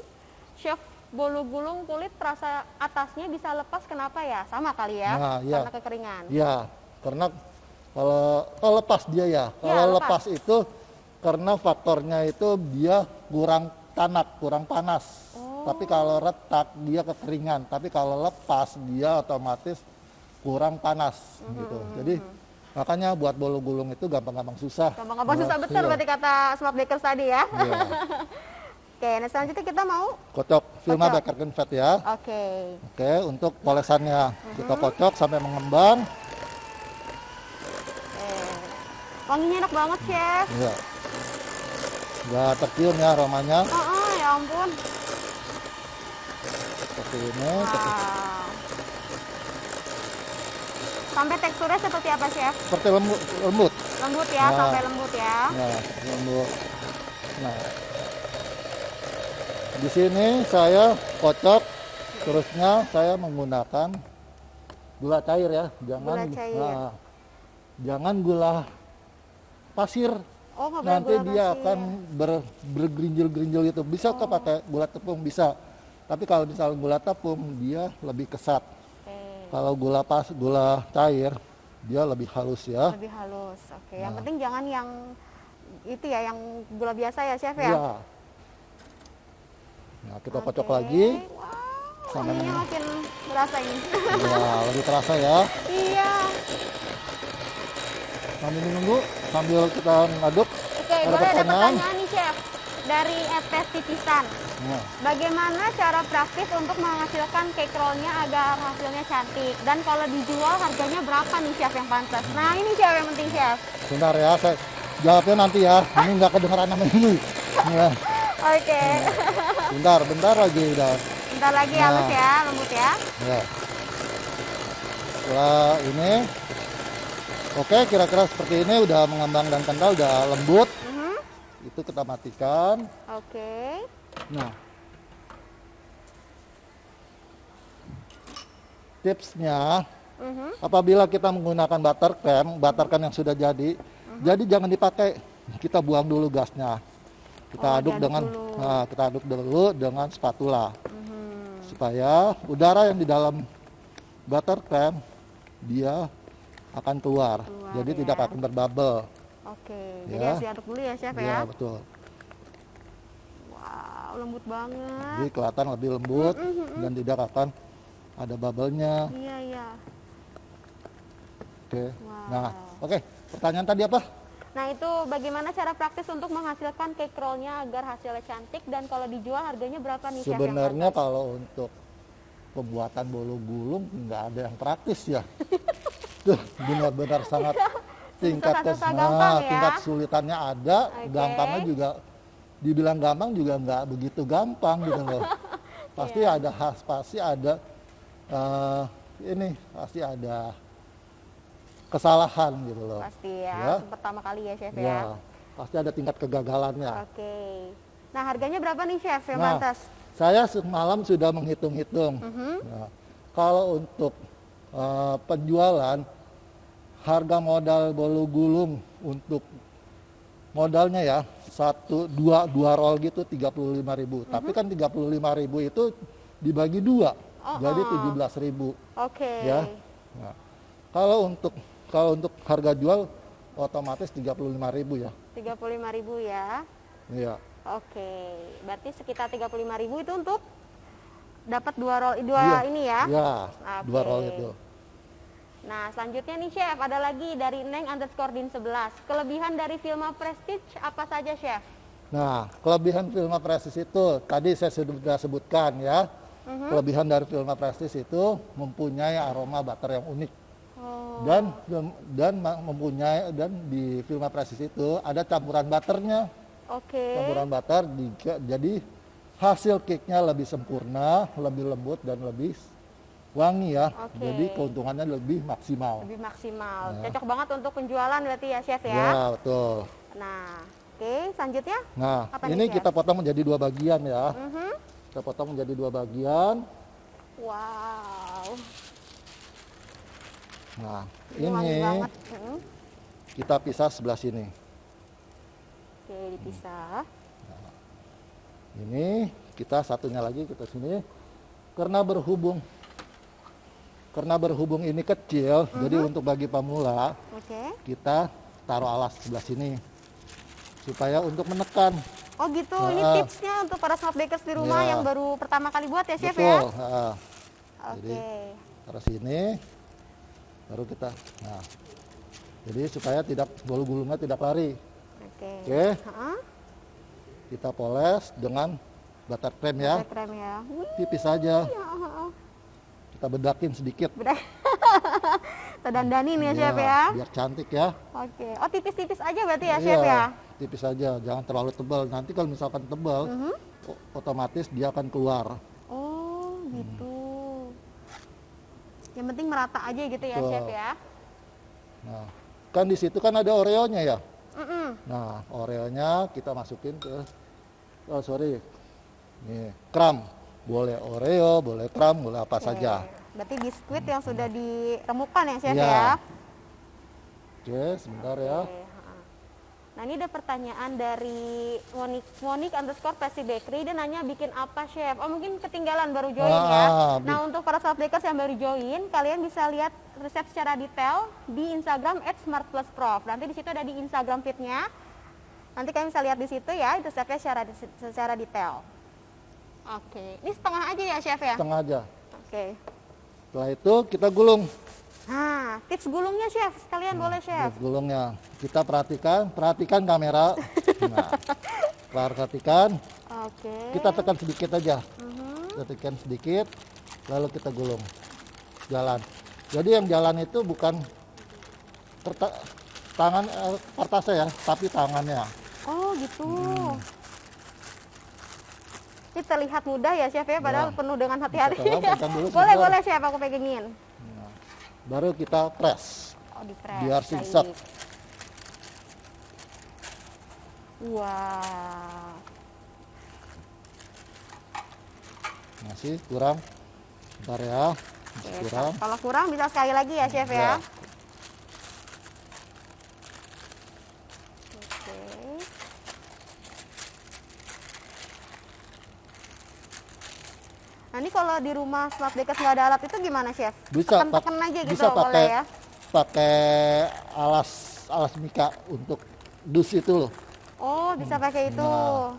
Chef, bolu gulung kulit terasa atasnya bisa lepas, kenapa ya? Sama kali ya, Nah, iya. karena kekeringan. Ya, karena kalau lepas dia ya, kalau lepas. lepas itu karena faktornya itu dia kurang tanak, kurang panas. Tapi kalau retak dia kekeringan, tapi kalau lepas dia otomatis kurang panas gitu. Jadi makanya buat bolu gulung itu gampang-gampang susah. Gampang-gampang susah, betul Iya. berarti kata Smart Bakers tadi ya. Iya. Oke, nah selanjutnya kita mau kocok Vilma Kocok. Baker Fat ya. Oke. Oke, untuk polesannya kita kocok sampai mengembang. Wanginya enak banget, Chef. Ya. Udah tercium ya aromanya. Ya ampun. Seperti ini. Wow. Sampai teksturnya seperti apa, Chef? Seperti lembut. Lembut. Lembut ya, Nah. sampai lembut ya. Ya, lembut. Nah, di sini saya kocok, terusnya saya menggunakan gula cair ya, Gula cair. Nah, jangan gula pasir. Oh, nggak boleh Nanti gula dia pasir. akan bergerinjil-gerinjil gitu. Bisa kok pakai gula tepung bisa, tapi kalau misalnya gula tepung dia lebih kesat. Oke. Kalau gula cair dia lebih halus ya. Lebih halus. Oke, yang penting jangan yang itu ya, yang gula biasa ya, Chef ya. Iya. Nah, kita kocok Oke. lagi. Wow, Sampai wanginya makin berasa ini. Ya, lebih terasa ya. Iya. Sambil menunggu, sambil kita ngaduk. Oke, boleh ada pertanyaan nih, Chef. Dari FTS Pisan. Nah, Bagaimana cara praktis untuk menghasilkan cake roll-nya agar hasilnya cantik? Dan kalau dijual harganya berapa nih, Chef, yang pantas? Nah, ini Chef yang penting, Chef. sebentar ya, saya jawabnya nanti ya. Ini nggak kedengeran sama ini. Ya, Oke. bentar lagi udah. Bentar lagi halus ya, lembut ya. Ya. Setelah ini, oke, kira-kira seperti ini udah mengembang dan kental, udah lembut. Itu kita matikan. Oke. Nah, tipsnya, apabila kita menggunakan buttercream yang sudah jadi jangan dipakai, kita buang dulu gasnya. Kita aduk dulu dengan spatula, supaya udara yang di dalam buttercream dia akan keluar, jadi ya. tidak akan berbubble. Oke. Jadi Ya. harus diaduk dulu ya, Chef Ya, ya. betul. Wow, lembut banget. Jadi kelihatan lebih lembut dan tidak akan ada bubble-nya. Iya, iya. Oke. Wow. Nah, oke. Pertanyaan tadi apa? Nah, itu bagaimana cara praktis untuk menghasilkan cake roll-nya agar hasilnya cantik dan kalau dijual harganya berapa nih, Chef? Sebenarnya yang pantas? kalau untuk pembuatan bolu gulung nggak ada yang praktis ya. Tuh benar-benar sangat Susah gampang ya? tingkat kesulitannya ada, Oke. gampangnya juga dibilang gampang juga nggak begitu gampang gitu loh. Pasti Iya. ada pasti ada pasti ada kesalahan gitu loh. Pasti ya, Ya. pertama kali ya, Chef Ya, ya. pasti ada tingkat kegagalannya. Oke. Nah, harganya berapa nih, Chef, yang Nah, pantas? saya semalam sudah menghitung-hitung. Nah, kalau untuk penjualan, harga modal bolu gulung untuk modalnya ya dua roll gitu 35.000. Tapi kan 35.000 itu dibagi dua, jadi 17.000 Oke. ya. Nah, kalau untuk harga jual otomatis 35.000 ya. 35.000 ya. Iya. Oke. Berarti sekitar 35.000 itu untuk dapat dua Iya. ini ya. Ya, dua Oke. roll itu. Nah, selanjutnya nih, Chef, ada lagi dari Neng_Din11. Kelebihan dari Vilma Prestige apa saja, Chef? Nah, kelebihan Vilma Prestige itu tadi saya sudah sebutkan ya. Kelebihan dari Vilma Prestige itu mempunyai aroma butter yang unik. Oh, Dan di Vilma Prestige itu ada campuran butternya. oke. Campuran butter jadi hasil cake-nya lebih sempurna, lebih lembut dan lebih wangi ya. Oke. Jadi keuntungannya lebih maksimal. Lebih maksimal. Ya. Cocok banget untuk penjualan berarti ya, Chef ya. Ya, betul. Nah, oke, selanjutnya. Nah, Apa ini nih, Chef? kita potong menjadi dua bagian ya. Mhm. Kita potong menjadi dua bagian. Wow. Nah, Wangi ini banget. kita pisah sebelah sini. Oke, dipisah. Ini kita satunya lagi kita sini. Karena berhubung ini kecil, jadi untuk bagi pemula Oke. kita taruh alas sebelah sini supaya untuk menekan. Oh gitu, ini Nah, tipsnya untuk para smart bakers di rumah Ya. yang baru pertama kali buat ya, Chef Betul. ya? Nah, Oke. taruh sini, baru kita. Nah, jadi supaya bolu gulungnya tidak lari. Oke. Oke. Heeh. Kita poles dengan buttercream ya. Buttercream ya. Tipis aja. Kita bedakin sedikit. Kita dandanin ya, Chef ya. Biar cantik ya. Oke. Oh, tipis-tipis aja berarti ya, Chef ya. Tipis aja, jangan terlalu tebal. Nanti kalau misalkan tebal, otomatis dia akan keluar. Oh, gitu. Yang penting merata aja gitu ya, Chef ya. Nah, kan di situ kan ada Oreo-nya ya. Nah, Oreo-nya kita masukin ke nih, kram. Boleh Oreo, boleh kram, boleh apa saja. Berarti biskuit yang sudah diremukan ya, Chef ya. Oke, sebentar ya. Nah, ini ada pertanyaan dari Monik underscore Pasti Bakery. Dia nanya bikin apa, Chef? Oh, mungkin ketinggalan baru join ya. Nah, untuk para soft bakers yang baru join, kalian bisa lihat resep secara detail di Instagram @smartplusprof. Nanti di situ ada di Instagram feed-nya. Nanti kalian bisa lihat di situ ya, resepnya secara detail. Oke, ini setengah aja ya, Chef ya? Setengah aja. Oke. Setelah itu kita gulung. Nah, tips gulungnya, Chef. Sekalian boleh, Chef. Tips gulungnya. Kita perhatikan kamera. Nah, perhatikan. Oke. Kita tekan sedikit aja. Kita tekan sedikit, lalu kita gulung. Jalan. Jadi yang jalan itu bukan kertasnya ya, tapi tangannya. Oh, gitu. Ini terlihat mudah ya, Chef ya, padahal penuh dengan hati-hati. Boleh, Chef, aku pegangin. Nah, baru kita press. Oh, di press. Biar zigzag. Wow. Masih kurang. Bentar ya. Masih kurang. Kalau kurang bisa sekali lagi ya, Chef ya. Nah, ini kalau di rumah Smart Bakers nggak ada alat itu gimana, Chef? Bisa tekan aja gitu, bisa boleh ya? Pakai alas mika untuk dus itu loh. Oh, bisa pakai itu. Nah.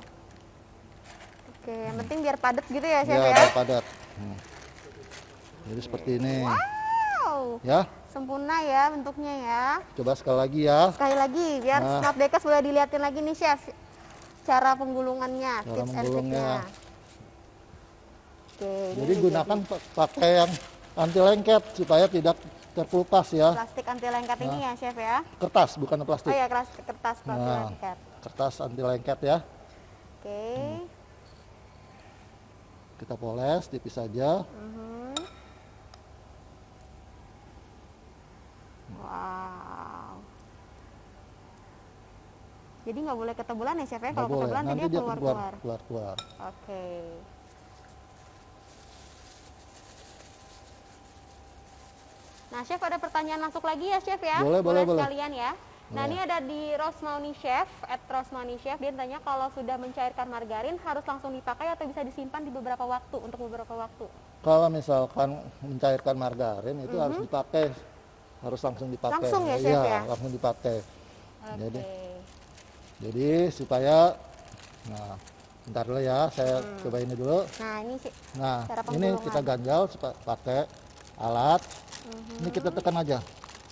Oke, yang penting biar padat gitu ya, Chef ya? Biar padat. Jadi seperti ini. Wow. Ya. Sempurna ya bentuknya ya. Coba sekali lagi ya. Sekali lagi biar Smart Bakers boleh dilihatin lagi nih, Chef. Cara penggulungannya, tips and triknya. Oke, jadi gunakan pakai yang anti lengket supaya tidak terkelupas ya. Plastik anti lengket ini ya, Chef ya. Kertas bukan plastik. Oh ya, kertas anti lengket. Kertas anti lengket ya. Oke. Kita poles tipis saja. Wow. Jadi nggak boleh ketebulan ya, Chef ya? Kalau boleh. ketebulan nanti dia keluar. Oke. Nah, Chef ada pertanyaan masuk lagi ya, Chef ya? Boleh. Sekalian ya. Nah, ini ada di Rosmani Chef, @Rosmani Chef. Dia tanya kalau sudah mencairkan margarin harus langsung dipakai atau bisa disimpan di beberapa waktu, untuk beberapa waktu? Kalau misalkan mencairkan margarin itu harus dipakai. Harus langsung dipakai. Langsung ya, Chef ya? Langsung dipakai. Oke. Jadi supaya, nah, bentar dulu ya, saya coba ini dulu. Nah, ini sih. Nah, ini kita ganjal pakai alat. Ini kita tekan aja.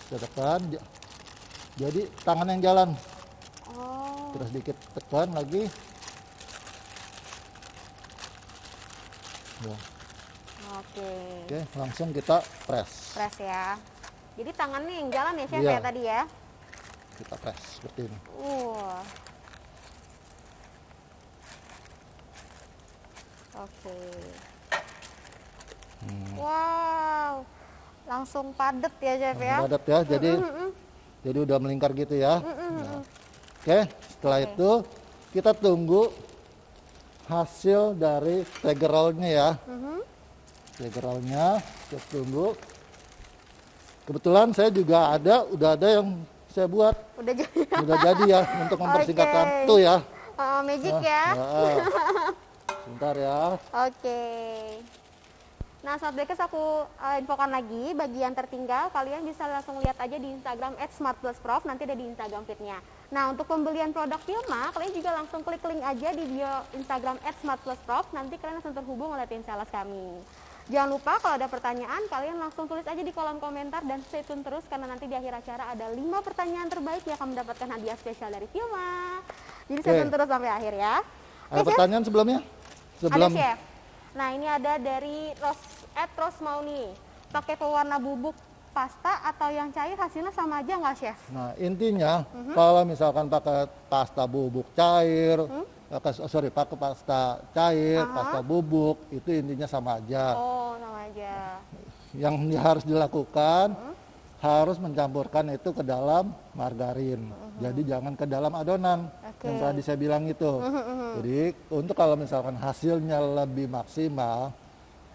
Kita tekan. Jadi tangan yang jalan. Oh. Terus sedikit tekan lagi. Ya. Oke, langsung kita press. Press ya. Jadi tangannya yang jalan ya, Chef ya tadi ya? Kita press seperti ini. Oke. Wow. Langsung padat ya, Chef ya? Padat ya, jadi udah melingkar gitu ya. Nah. Oke, setelah itu kita tunggu hasil dari tiger roll-nya ya. Tiger roll-nya kita tunggu. Kebetulan saya juga udah ada yang saya buat. Udah jadi ya, untuk mempersingkat waktu ya. Magic ya. Sebentar ya. Oke. Nah, Smart Bakers aku infokan lagi, bagi yang tertinggal kalian bisa langsung lihat aja di Instagram @smartplusprof, nanti ada di Instagram feed-nya. Nah, untuk pembelian produk Vilma, kalian juga langsung klik link aja di bio Instagram @smartplusprof, nanti kalian langsung terhubung oleh tim sales kami. Jangan lupa kalau ada pertanyaan, kalian langsung tulis aja di kolom komentar dan stay tune terus karena nanti di akhir acara ada 5 pertanyaan terbaik yang akan mendapatkan hadiah spesial dari Vilma. Jadi stay tune terus sampai akhir ya. Ada pertanyaan sebelumnya? Sebelum Ada chef. Nah ini ada dari Rose Mauni. Pakai pewarna bubuk pasta atau yang cair hasilnya sama aja nggak chef? Nah intinya kalau misalkan pakai pasta bubuk cair, pakai pasta cair, pasta bubuk, itu intinya sama aja. Oh sama aja. Yang harus dilakukan harus mencampurkan itu ke dalam margarin. Jadi jangan ke dalam adonan. Yang tadi saya bilang itu. Jadi untuk kalau misalkan hasilnya lebih maksimal,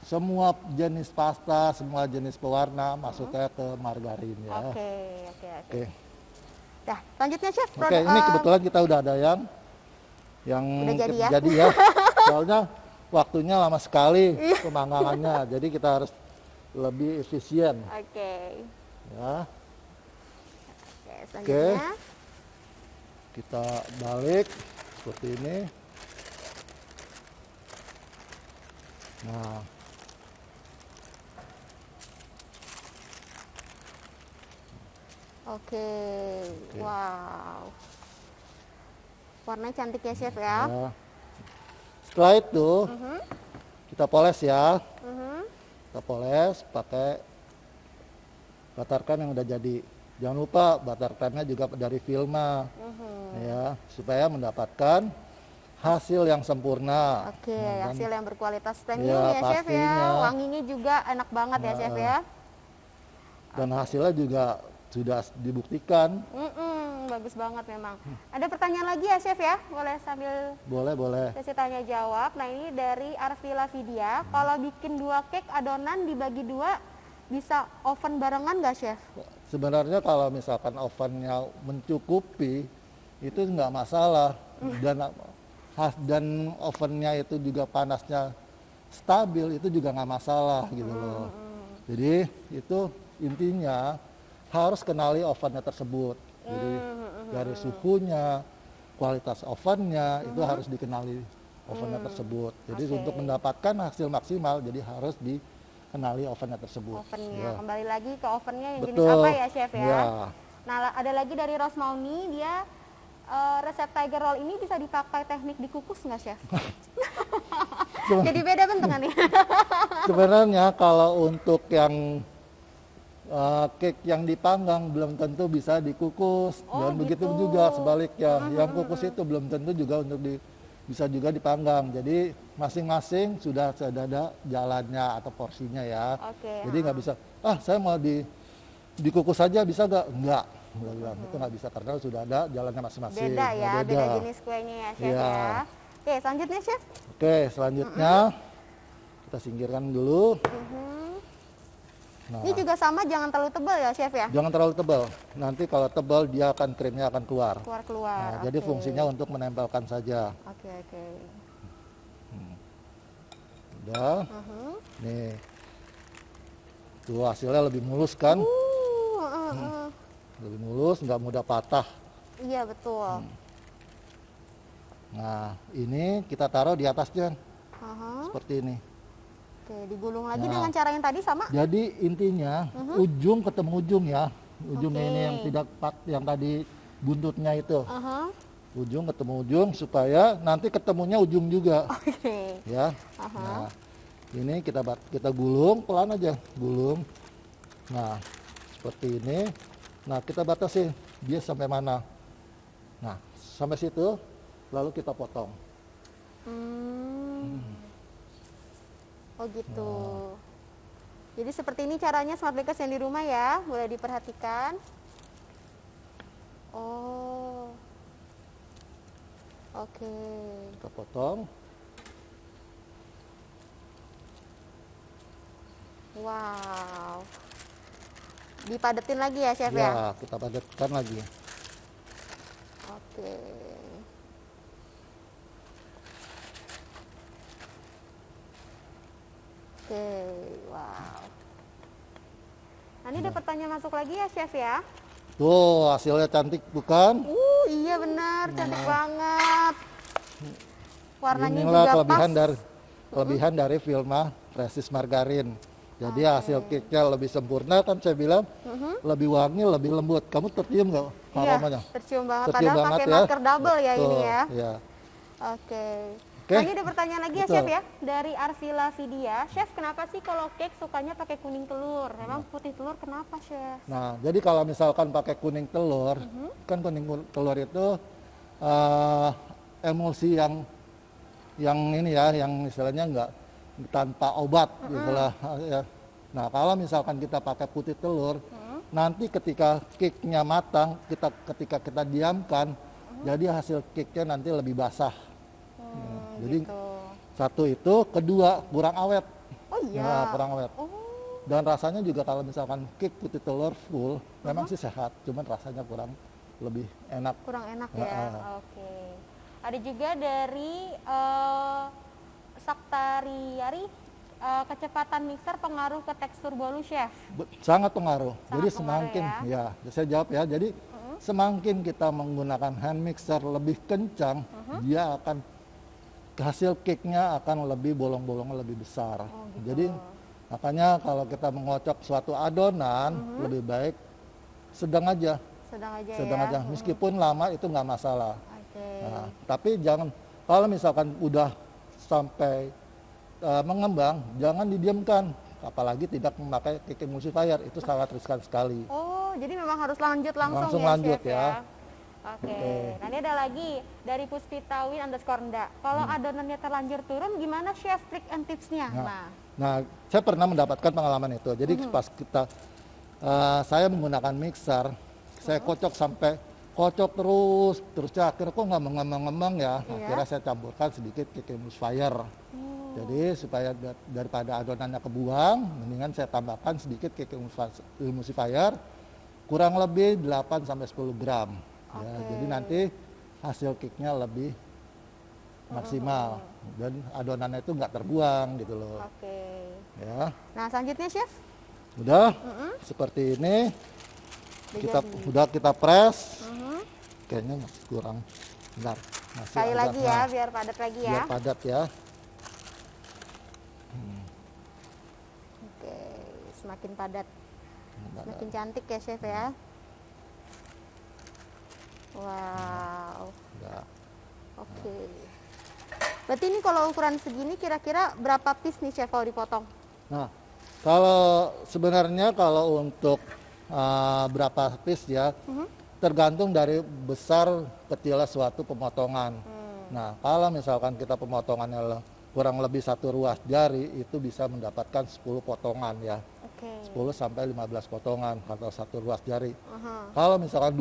semua jenis pasta, semua jenis pewarna masuknya ke margarin ya. Oke. Dah, selanjutnya chef. Oke, ini kebetulan kita udah ada yang udah jadi ya. Soalnya waktunya lama sekali pemanggangannya. Jadi kita harus lebih efisien. Oke. Ya. Oke, selanjutnya. Kita balik seperti ini. Nah, Oke. Wow. Warnanya cantik ya chef ya. ya. Setelah itu kita poles ya. Kita poles pakai buttercream yang udah jadi. Jangan lupa buttercreamnya juga dari Vilma, ya, supaya mendapatkan hasil yang sempurna. Oke, hasil yang berkualitas premium ya, ya chef ya. pastinya. Wanginya juga enak banget ya chef ya. Dan hasilnya juga sudah dibuktikan. Bagus banget memang. Ada pertanyaan lagi ya chef ya? Boleh sambil Boleh. sesi tanya jawab. Nah ini dari Arvila Vidya. Kalau bikin 2 cake adonan dibagi 2 bisa oven barengan nggak chef? Sebenarnya kalau misalkan ovennya mencukupi itu nggak masalah, dan ovennya itu juga panasnya stabil, itu juga nggak masalah gitu loh. Jadi itu intinya harus kenali ovennya tersebut. Jadi dari suhunya, kualitas ovennya itu harus dikenali ovennya tersebut. Jadi untuk mendapatkan hasil maksimal, jadi harus dikenali ovennya tersebut. Ovennya, kembali lagi ke ovennya yang jenis Betul. apa ya chef ya? Ya. Nah ada lagi dari Rose Mauni, dia resep tiger roll ini bisa dipakai teknik dikukus nggak chef? Jadi beda bentukannya. Sebenarnya kalau untuk yang cake yang dipanggang belum tentu bisa dikukus, dan begitu juga sebaliknya. Yang kukus itu belum tentu juga bisa juga dipanggang. Jadi masing-masing sudah ada jalannya atau porsinya ya. Jadi nggak bisa, saya mau dikukus saja bisa nggak? Enggak. Itu nggak bisa karena sudah ada jalannya masing-masing. Beda ya, beda jenis kuenya ya chef ya. Oke, selanjutnya chef. Oke, selanjutnya kita singkirkan dulu. Nah, ini juga sama, jangan terlalu tebal ya chef ya? Jangan terlalu tebal. Nanti kalau tebal dia krimnya akan keluar. Keluar. Jadi fungsinya untuk menempelkan saja. Oke. Udah. Nih. Tuh hasilnya lebih mulus kan? Lebih mulus, nggak mudah patah. Iya betul. Nah, ini kita taruh di atasnya. Seperti ini. Oke, digulung lagi dengan cara yang tadi sama? Jadi intinya ujung ketemu ujung ya. Ujungnya ini yang tidak yang tadi buntutnya itu. Ujung ketemu ujung supaya nanti ketemunya ujung juga. Ya. Nah, ini kita gulung pelan aja, gulung. Nah, seperti ini. Nah, kita batasi dia sampai mana. Nah, sampai situ lalu kita potong. Oh gitu. Jadi seperti ini caranya smart bakers yang di rumah ya, boleh diperhatikan. Oh. Oke. Kita potong. Wow. Dipadetin lagi ya chef ya? Ya, kita padatkan lagi. Oke. Oke, wow. Nah, ini ada pertanyaan masuk lagi ya chef ya? Tuh, hasilnya cantik bukan? Iya benar, cantik banget. Warnanya Inilah juga kelebihan dari Vilma Presis Margarin. Jadi hasil cake-nya lebih sempurna kan saya bilang, lebih wangi, lebih lembut. Kamu tercium nggak aromanya? Tercium banget. Tercium Padahal banget pakai ya. masker double ya. Betul, ini ya. Ya. Oke. Oke. Nah, ini ada pertanyaan lagi ya Betul. Chef ya, dari Arvila Vidya. Chef, kenapa sih kalau cake sukanya pakai kuning telur? Memang putih telur kenapa Chef? Nah, jadi kalau misalkan pakai kuning telur, kan kuning telur itu emulsi yang ini ya, yang istilahnya nggak tanpa obat gitulah ya. Nah, kalau misalkan kita pakai putih telur, nanti ketika cake-nya matang, ketika kita diamkan, jadi hasil cake-nya nanti lebih basah. Jadi Gitu. satu itu, kedua kurang awet. Oh iya. Nah, kurang awet. Oh, Dan rasanya juga kalau misalkan cake putih telur full, memang sih sehat, cuman rasanya kurang lebih enak. kurang enak ya. Heeh. Oke. Ada juga dari Saktariari, kecepatan mixer pengaruh ke tekstur bolu Chef. Sangat pengaruh. Sangat Jadi pengaruh semakin saya jawab ya. Jadi semakin kita menggunakan hand mixer lebih kencang, dia akan hasil cake-nya akan lebih bolong-bolongnya lebih besar. Gitu. Jadi makanya kalau kita mengocok suatu adonan lebih baik sedang aja, Sedang aja ya. Meskipun lama itu nggak masalah. Oke. Nah, tapi jangan kalau misalkan udah sampai mengembang, jangan didiamkan. Apalagi tidak memakai cake emulsifier, itu sangat riskan sekali. Oh, jadi memang harus lanjut langsung ya Lanjut Chef ya. Oke. Oke. Nah, ini ada lagi dari Puspitawin_Nda. Kalau adonannya terlanjur turun, gimana Chef trik and tipsnya? Nah, saya pernah mendapatkan pengalaman itu. Jadi pas saya menggunakan mixer, saya kocok terusnya akhirnya kok nggak mengembang ya. Akhirnya saya campurkan sedikit cake emulsifier. Jadi supaya daripada adonannya kebuang, mendingan saya tambahkan sedikit cake emulsifier, kurang lebih 8 sampai 10 gram. Ya, jadi nanti hasil cake-nya lebih maksimal dan adonannya itu nggak terbuang gitu loh. Oke. Ya, Nah, selanjutnya Chef. udah seperti ini. Kita press. Kayaknya masih kurang. Bentar, masih Sekali agak- lagi ya, biar padat lagi ya. biar padat ya. Oke, semakin padat, semakin cantik ya Chef ya. Wow. Ya. Oke. Berarti ini kalau ukuran segini kira-kira berapa piece nih Chef kalau dipotong? Nah, kalau sebenarnya kalau untuk berapa piece ya, tergantung dari besar kecilnya suatu pemotongan. Nah, kalau misalkan kita pemotongannya kurang lebih 1 ruas jari, itu bisa mendapatkan 10 potongan ya. Oke. 10 sampai 15 potongan kalau 1 ruas jari. Kalau misalkan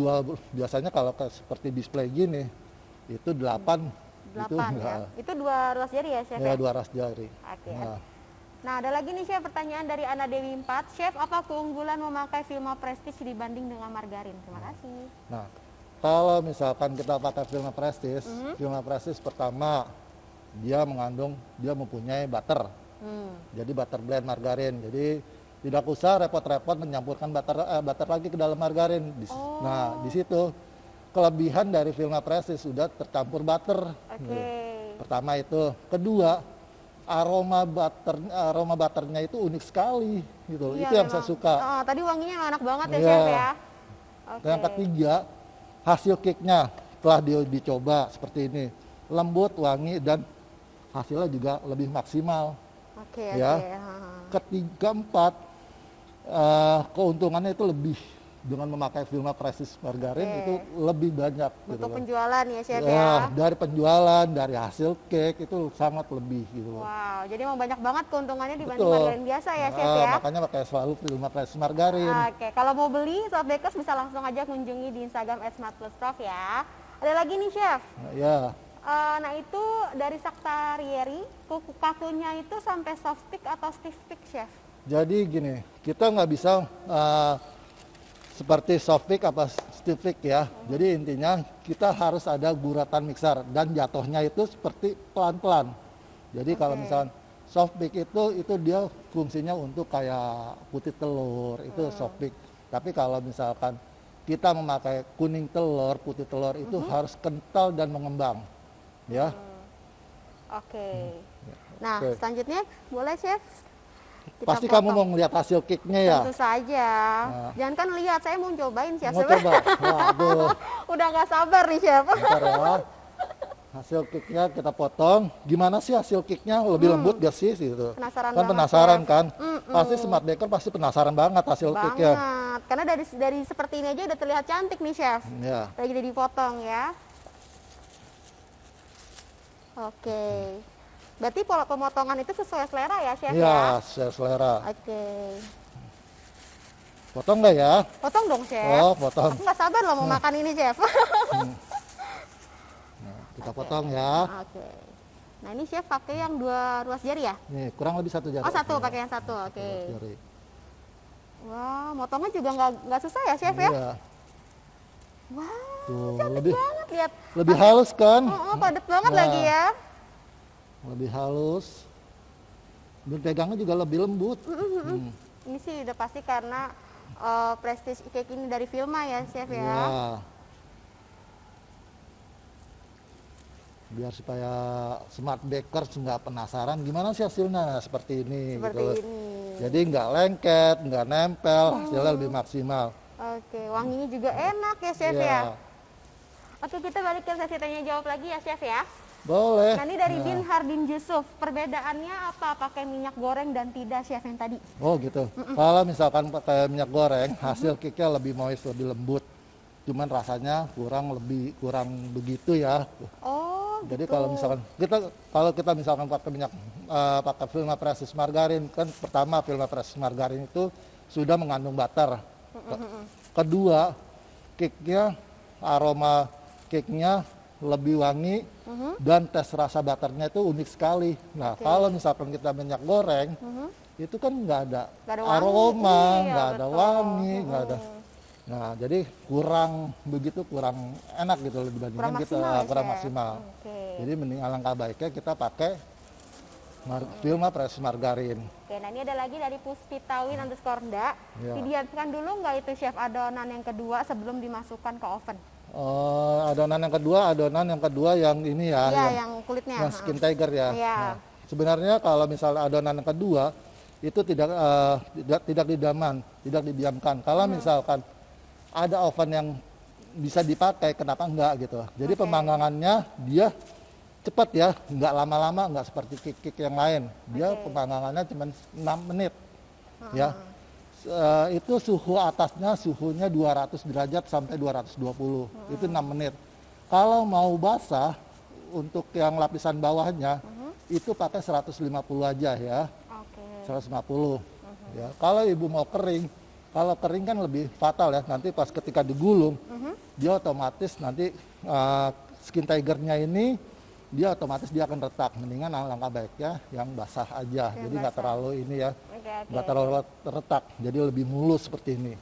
biasanya kalau seperti display gini, itu 8. 8 ya. Itu 2 ruas jari ya Chef Ya, ya? 2 ruas jari. Oke. Nah, Nah, ada lagi nih Chef pertanyaan dari Ana Dewi 4. Chef, apa keunggulan memakai Vilma Prestige dibanding dengan margarin? Terima kasih. Nah, kalau misalkan kita pakai Vilma Prestige, Vilma Prestige pertama dia mempunyai butter. Jadi butter blend margarin. Jadi tidak usah repot-repot menyampurkan butter lagi ke dalam margarin. Nah, di situ kelebihan dari Vilma Prestige sudah tercampur butter. Oke. Pertama itu, kedua aroma butternya itu unik sekali gitu. Iya, Itu yang memang. saya suka. Tadi wanginya enak banget ya Iya. Chef ya. Oke. Yang ketiga, hasil cake-nya telah dicoba seperti ini, lembut, wangi, dan hasilnya juga lebih maksimal. Oke. Ya. Oke. Keempat, keuntungannya itu lebih dengan memakai Vilma Prestige margarin itu lebih banyak. Untuk gitu loh. penjualan ya Chef Ya, ya. dari penjualan, dari hasil cake itu sangat lebih gitu loh. Wow, jadi emang banyak banget keuntungannya dibanding Betul. margarin biasa ya Chef Nah, ya. makanya pakai selalu Vilma Prestige margarin. Oke, kalau mau beli Sobat Bakers bisa langsung aja kunjungi di Instagram @smartplusprof ya. Ada lagi nih Chef. Ya, Nah itu dari Saktarieri, kakunya itu sampai soft pick atau stiff pick Chef? jadi gini, kita nggak bisa seperti soft pick apa stiff pick ya. Jadi intinya kita harus ada guratan mixer dan jatuhnya itu seperti pelan-pelan. Jadi kalau misalnya soft pick itu dia fungsinya untuk kayak putih telur, itu soft pick. Tapi kalau misalkan kita memakai kuning telur, putih telur itu harus kental dan mengembang. Ya. Oke. Nah, Oke. selanjutnya boleh Chef? Kita Pasti potong. kamu mau melihat hasil cake-nya ya. Tentu saja. Nah. Jangan kan lihat, saya mau cobain Chef. Mau coba? Waduh. Udah nggak sabar nih Chef. Bentar ya. hasil cake-nya kita potong. Gimana sih hasil cake-nya? Lebih lembut gak sih? Gitu. Penasaran Kan banget, penasaran Chef. kan? Pasti Smart Baker pasti penasaran banget hasil cake-nya. Banget. Karena dari seperti ini aja udah terlihat cantik nih, Chef. Ya. Lagi udah dipotong ya. Oke. Berarti pola pemotongan itu sesuai selera ya, Chef Iya, ya? sesuai selera. Oke. Potong nggak ya? Potong dong, Chef. Oh, potong. Aku nggak sabar loh mau makan ini, Chef. Nah, kita potong ya. Oke. Nah, ini Chef pakai yang 2 ruas jari ya? Nih, kurang lebih 1 jari. Oh, satu, pakai yang satu. Oke. Ruas jari. Wah, motongnya juga nggak susah ya, Chef ya? Iya. Wah, Tuh, cantik lebih banget lihat. lebih halus kan? Oh, padat banget Nah. lagi ya. Lebih halus. Dan pegangnya juga lebih lembut. Ini sih udah pasti karena prestige cake ini dari Vilma ya, Chef ya. Iya. Biar supaya Smart Bakers nggak penasaran gimana sih hasilnya. Nah, seperti ini. Seperti gitu. ini. Jadi nggak lengket, nggak nempel, hasilnya lebih maksimal. Oke, wanginya juga enak ya, Chef Iya. ya. Oke, kita balik ke sesi tanya jawab lagi ya, Chef ya. Boleh. Nah, ini dari Bin Hardin Yusuf. Perbedaannya apa? Pakai minyak goreng dan tidak, Chef, yang tadi? Oh gitu. Kalau misalkan pakai minyak goreng, hasil cake-nya lebih moist, lebih lembut. Cuman rasanya kurang begitu ya. Oh, Jadi gitu. kalau kita misalkan pakai minyak pakai Vilma Precious Margarin, kan pertama Vilma Precious Margarin itu sudah mengandung butter. Kedua, cake-nya aroma cake-nya lebih wangi dan tes rasa butternya itu unik sekali. Nah, kalau misalkan kita minyak goreng, itu kan nggak ada Nggak ada wangi. aroma, Iya, nggak ada betul. wangi, nggak ada. Nah, jadi kurang enak gitu loh dibandingkan Kurang maksimal ya, kurang Chef? maksimal. Oke. Jadi mending alangkah baiknya kita pakai Vilma Precious Margarin. Oke, nah ini ada lagi dari Puspitawin _nda. Ya. Didiamkan dulu nggak itu, Chef, adonan yang kedua sebelum dimasukkan ke oven? Adonan yang kedua yang ini ya, Iya, yang kulitnya. yang skin tiger ya. Iya. Nah, sebenarnya kalau misalnya adonan yang kedua itu tidak didiamkan. Kalau misalkan ada oven yang bisa dipakai, kenapa enggak gitu. Jadi pemanggangannya dia cepat ya, nggak lama-lama, nggak seperti cake yang lain. Dia pemanggangannya cuma 6 menit. Ya. Itu suhu atasnya suhunya 200 derajat sampai 220. Itu 6 menit. Kalau mau basah untuk yang lapisan bawahnya itu pakai 150 aja ya. Oke. 150. Ya. Kalau ibu mau kering, kalau kering kan lebih fatal ya. Nanti pas ketika digulung, dia otomatis nanti skin tigernya ini dia akan retak. Mendingan alangkah baiknya yang basah aja. Jadi nggak terlalu ini ya, nggak terlalu retak. Jadi lebih mulus seperti ini.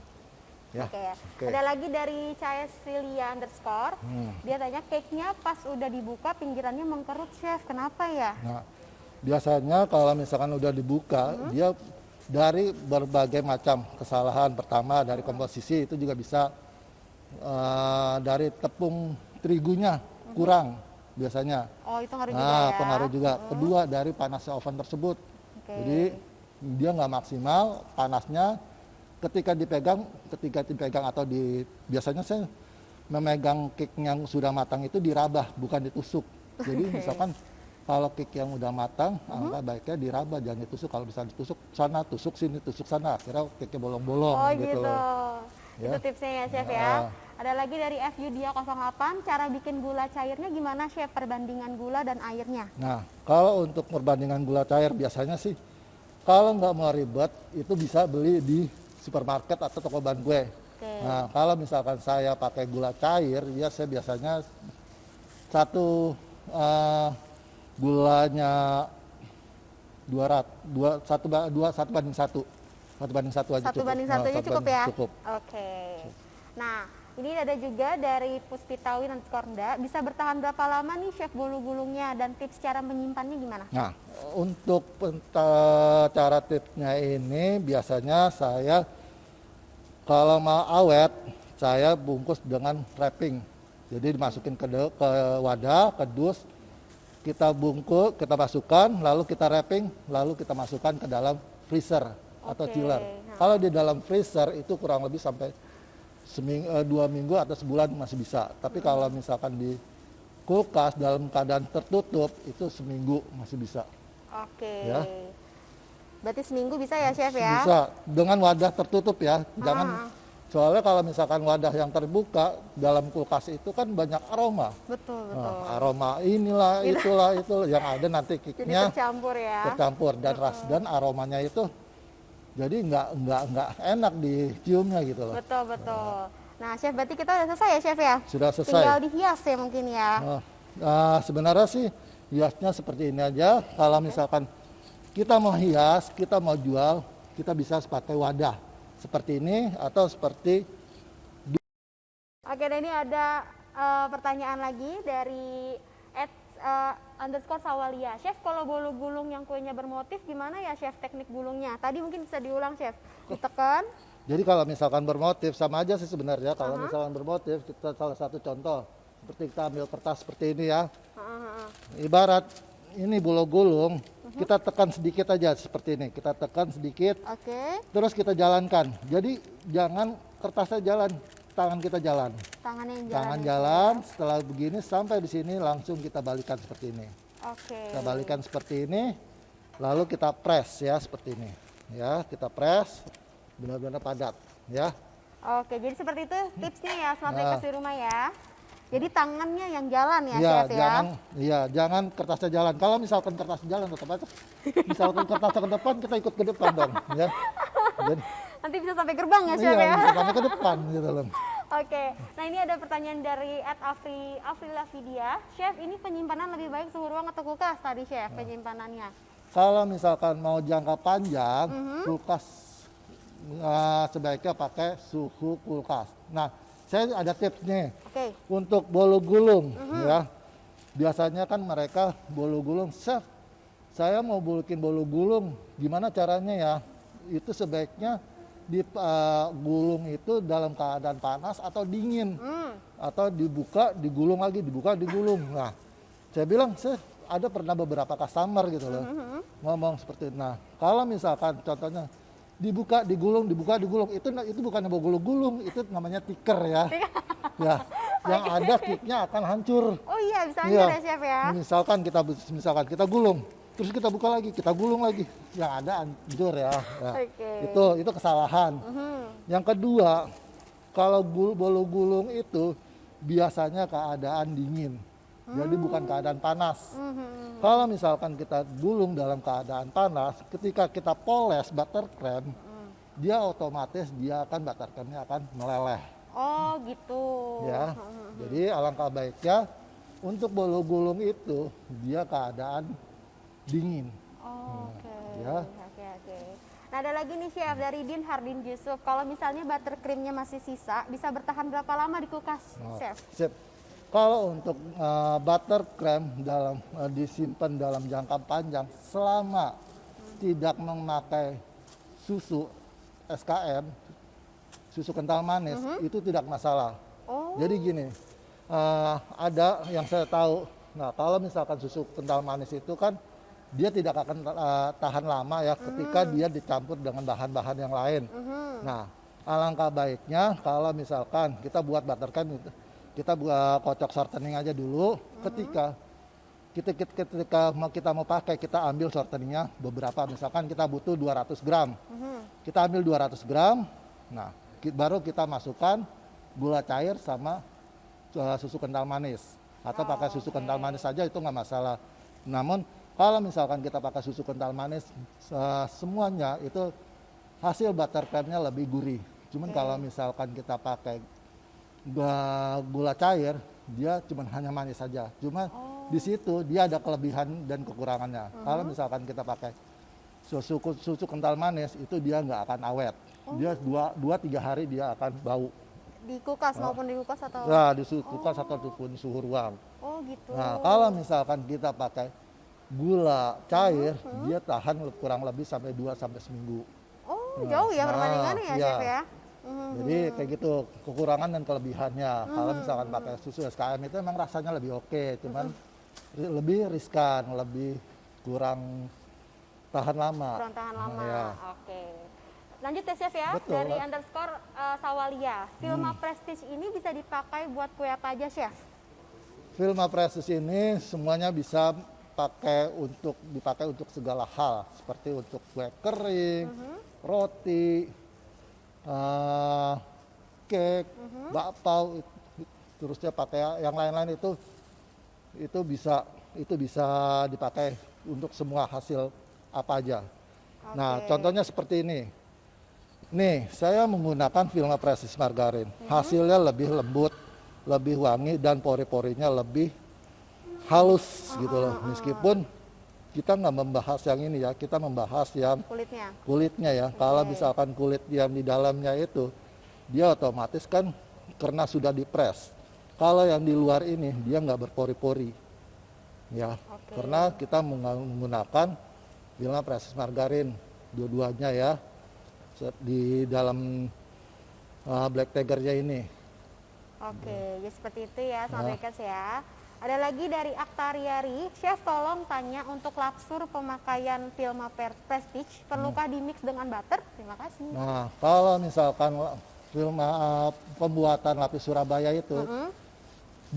Ya. Oke. Ada lagi dari Caesilia _. Dia tanya, cake-nya pas udah dibuka pinggirannya mengkerut, Chef. Kenapa ya? Nah, biasanya kalau misalkan udah dibuka, dia dari berbagai macam kesalahan. Pertama dari komposisi, itu juga bisa dari tepung terigunya kurang biasanya. Oh, itu ngaruh juga ya? Pengaruh juga. Kedua dari panasnya oven tersebut. Jadi dia nggak maksimal panasnya. Ketika dipegang atau biasanya saya memegang cake yang sudah matang itu dirabah, bukan ditusuk. Jadi misalkan kalau cake yang udah matang, alangkah baiknya dirabah, jangan ditusuk. Kalau bisa ditusuk sana, tusuk sini, tusuk sana, akhirnya cake-nya bolong-bolong gitu loh. Itu tipsnya ya, Chef ya. Ada lagi dari FYudia08, cara bikin gula cairnya gimana, Chef? Perbandingan gula dan airnya. Nah, kalau untuk perbandingan gula cair biasanya sih, kalau nggak mau ribet, itu bisa beli di supermarket atau toko bahan kue. Nah, kalau misalkan saya pakai gula cair, ya saya biasanya gulanya 1 banding 1. 1 banding 1 aja 1 banding 1 aja cukup ya? Cukup. Oke. Nah, ini ada juga dari Puspitawin _nda. Bisa bertahan berapa lama nih, Chef, gulung-gulungnya, dan tips cara menyimpannya gimana? Nah, untuk cara tipsnya ini biasanya saya kalau mau awet, saya bungkus dengan wrapping. Jadi dimasukin ke wadah, ke dus, kita bungkus, kita masukkan, lalu kita wrapping, lalu kita masukkan ke dalam freezer atau chiller. Kalau di dalam freezer itu kurang lebih sampai 2 minggu atau sebulan masih bisa. Tapi kalau misalkan di kulkas dalam keadaan tertutup itu seminggu masih bisa. Oke. Ya. Berarti seminggu bisa ya chef ya? Bisa dengan wadah tertutup ya. Jangan soalnya kalau misalkan wadah yang terbuka dalam kulkas itu kan banyak aroma. Betul, betul. Nah, aroma inilah, itulah, itu yang ada nanti Jadi kicknya tercampur ya. tercampur dan dan aromanya itu jadi nggak enak diciumnya gitu loh. Betul, betul. Nah, chef berarti kita udah selesai ya chef ya? Sudah selesai. Tinggal dihias ya mungkin ya. Sebenarnya sih hiasnya seperti ini aja. Kalau misalkan kita mau hias, kita mau jual, kita bisa pakai wadah seperti ini atau seperti. Oke, dan ini ada pertanyaan lagi dari @_sawalia. Chef, kalau bolu gulung yang kuenya bermotif gimana ya chef teknik gulungnya? Tadi mungkin bisa diulang chef. Ditekan. Jadi kalau misalkan bermotif sama aja sih sebenarnya. Kalau misalkan bermotif, kita salah satu contoh seperti kita ambil kertas seperti ini ya. Ibarat ini bulu gulung, kita tekan sedikit aja seperti ini. Kita tekan sedikit. Oke. Terus kita jalankan. Jadi jangan kertasnya jalan, tangan kita jalan. Tangannya yang jalan. Tangan jalan, setelah begini sampai di sini langsung kita balikan seperti ini. Oke. Kita balikan seperti ini, lalu kita press ya seperti ini. Ya, kita press benar-benar padat ya. Oke, jadi seperti itu tipsnya ya smart bakers di rumah ya. Jadi tangannya yang jalan ya, Iya, chef ya. jangan kertasnya jalan. Kalau misalkan kertasnya jalan tetap aja. Misalkan kertasnya ke depan, kita ikut ke depan dong ya. Jadi, Nanti bisa sampai gerbang ya chef iya, ya. sampai ke depan gitu loh. Oke, nah ini ada pertanyaan dari @afrilavidia. Chef, ini penyimpanan lebih baik suhu ruang atau kulkas tadi chef penyimpanannya? Kalau misalkan mau jangka panjang, kulkas sebaiknya pakai suhu kulkas. Nah, saya ada tips nih. Oke. Untuk bolu gulung ya. Biasanya kan mereka bolu gulung, chef, saya mau bikin bolu gulung, gimana caranya ya? Itu sebaiknya gulung itu dalam keadaan panas atau dingin, atau dibuka, digulung lagi, dibuka, digulung. Nah, saya bilang, ada pernah beberapa customer gitu loh, ngomong seperti itu. Nah, kalau misalkan contohnya dibuka, digulung, itu bukannya bolu gulung, itu namanya tiker ya. Ya, yang ada kicknya akan hancur. Oh iya, bisa hancur ya chef ya. Misalkan kita gulung, terus kita buka lagi, kita gulung lagi, yang ada hancur ya. Nah, itu kesalahan. Yang kedua, kalau bolu gulung itu biasanya keadaan dingin, jadi bukan keadaan panas. Kalau misalkan kita gulung dalam keadaan panas, ketika kita poles buttercream, dia otomatis buttercreamnya akan meleleh. Oh gitu. Ya, jadi alangkah baiknya untuk bolu gulung itu dia keadaan dingin. Oke. Ya. Oke. Nah ada lagi nih chef dari Din Hardin Yusuf. Kalau misalnya buttercreamnya masih sisa, bisa bertahan berapa lama di kulkas, chef? Sip. Kalau untuk buttercream disimpan dalam jangka panjang selama tidak memakai susu SKM, susu kental manis, itu tidak masalah. Jadi gini, ada yang saya tahu, nah kalau misalkan susu kental manis itu kan dia tidak akan tahan lama ya ketika dia dicampur dengan bahan-bahan yang lain. Nah, alangkah baiknya kalau misalkan kita buat buttercream itu, kita buat kocok shortening aja dulu. Ketika kita mau pakai, kita ambil shorteningnya beberapa, misalkan kita butuh 200 gram. Kita ambil 200 gram, nah baru kita masukkan gula cair sama susu kental manis. Atau pakai susu kental manis saja itu nggak masalah. Namun kalau misalkan kita pakai susu kental manis, semuanya itu hasil buttercreamnya lebih gurih. Cuman kalau misalkan kita pakai gula cair, dia cuma hanya manis saja. Cuma di situ dia ada kelebihan dan kekurangannya. Kalau misalkan kita pakai susu kental manis, itu dia nggak akan awet. Dia 2-3 hari dia akan bau. Di kulkas maupun di kulkas atau? Nah, di kulkas ataupun suhu ruang. Oh gitu. Nah, kalau misalkan kita pakai gula cair, dia tahan kurang lebih sampai 2 sampai seminggu. Oh, jauh ya perbandingannya ya, chef ya. Jadi kayak gitu, kekurangan dan kelebihannya. Kalau misalkan pakai susu SKM itu emang rasanya lebih oke, cuman lebih riskan, lebih kurang tahan lama. Kurang tahan lama. Ya. Oke. Lanjut ya chef ya. Betul. Dari _sawalia. Filma Prestige ini bisa dipakai buat kue apa aja chef? Film apresis ini semuanya bisa dipakai untuk segala hal, seperti untuk kue kering, roti, cake, bakpao, terusnya pakai yang lain-lain itu bisa dipakai untuk semua hasil apa aja. Nah, contohnya seperti ini. Nih, saya menggunakan film apresis margarin. Hasilnya lebih lembut, lebih wangi, dan pori-porinya lebih halus gitu loh. Meskipun kita nggak membahas yang ini ya, kita membahas yang kulitnya ya. Kalau misalkan kulit yang di dalamnya itu, dia otomatis kan karena sudah dipres. Kalau yang di luar ini, dia nggak berpori-pori. Ya, karena kita menggunakan film apresis margarin, dua-duanya ya, di dalam Black Tiger-nya ini. Oke, ya seperti itu ya, Smart Bakers ya. Ada lagi dari Aktariari, Chef tolong tanya untuk lapsur pemakaian film Prestige, perlukah dimix dengan butter? Terima kasih. Nah, kalau misalkan film pembuatan lapis Surabaya itu,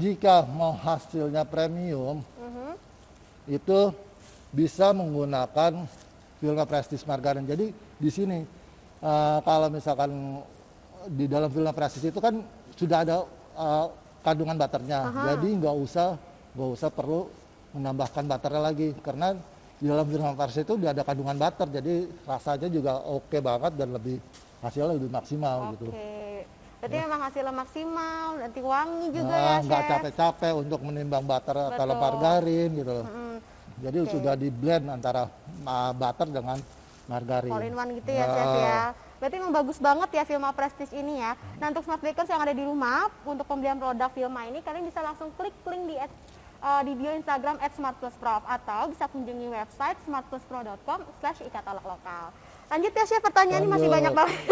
jika mau hasilnya premium, itu bisa menggunakan film Prestige margarin. Jadi di sini kalau misalkan di dalam film Prestige itu kan sudah ada kandungan butternya, jadi nggak usah perlu menambahkan butternya lagi, karena di dalam film Prestige itu udah ada kandungan butter, jadi rasanya juga oke banget dan hasilnya lebih maksimal gitu. Berarti memang hasilnya maksimal, nanti wangi juga ya, Chef. Nggak capek-capek untuk menimbang butter atau margarin gitu loh. Jadi sudah di blend antara butter dengan margarin. All in one gitu ya, Chef ya. Berarti memang bagus banget ya Filma Prestige ini ya. Nah, untuk Smart Bakers yang ada di rumah, untuk pembelian produk Filma ini, kalian bisa langsung klik link di bio Instagram @smartplusprof, atau bisa kunjungi website smartpluspro.com/ikatalog-lokal. Lanjut ya, Chef, pertanyaan ini masih banyak banget.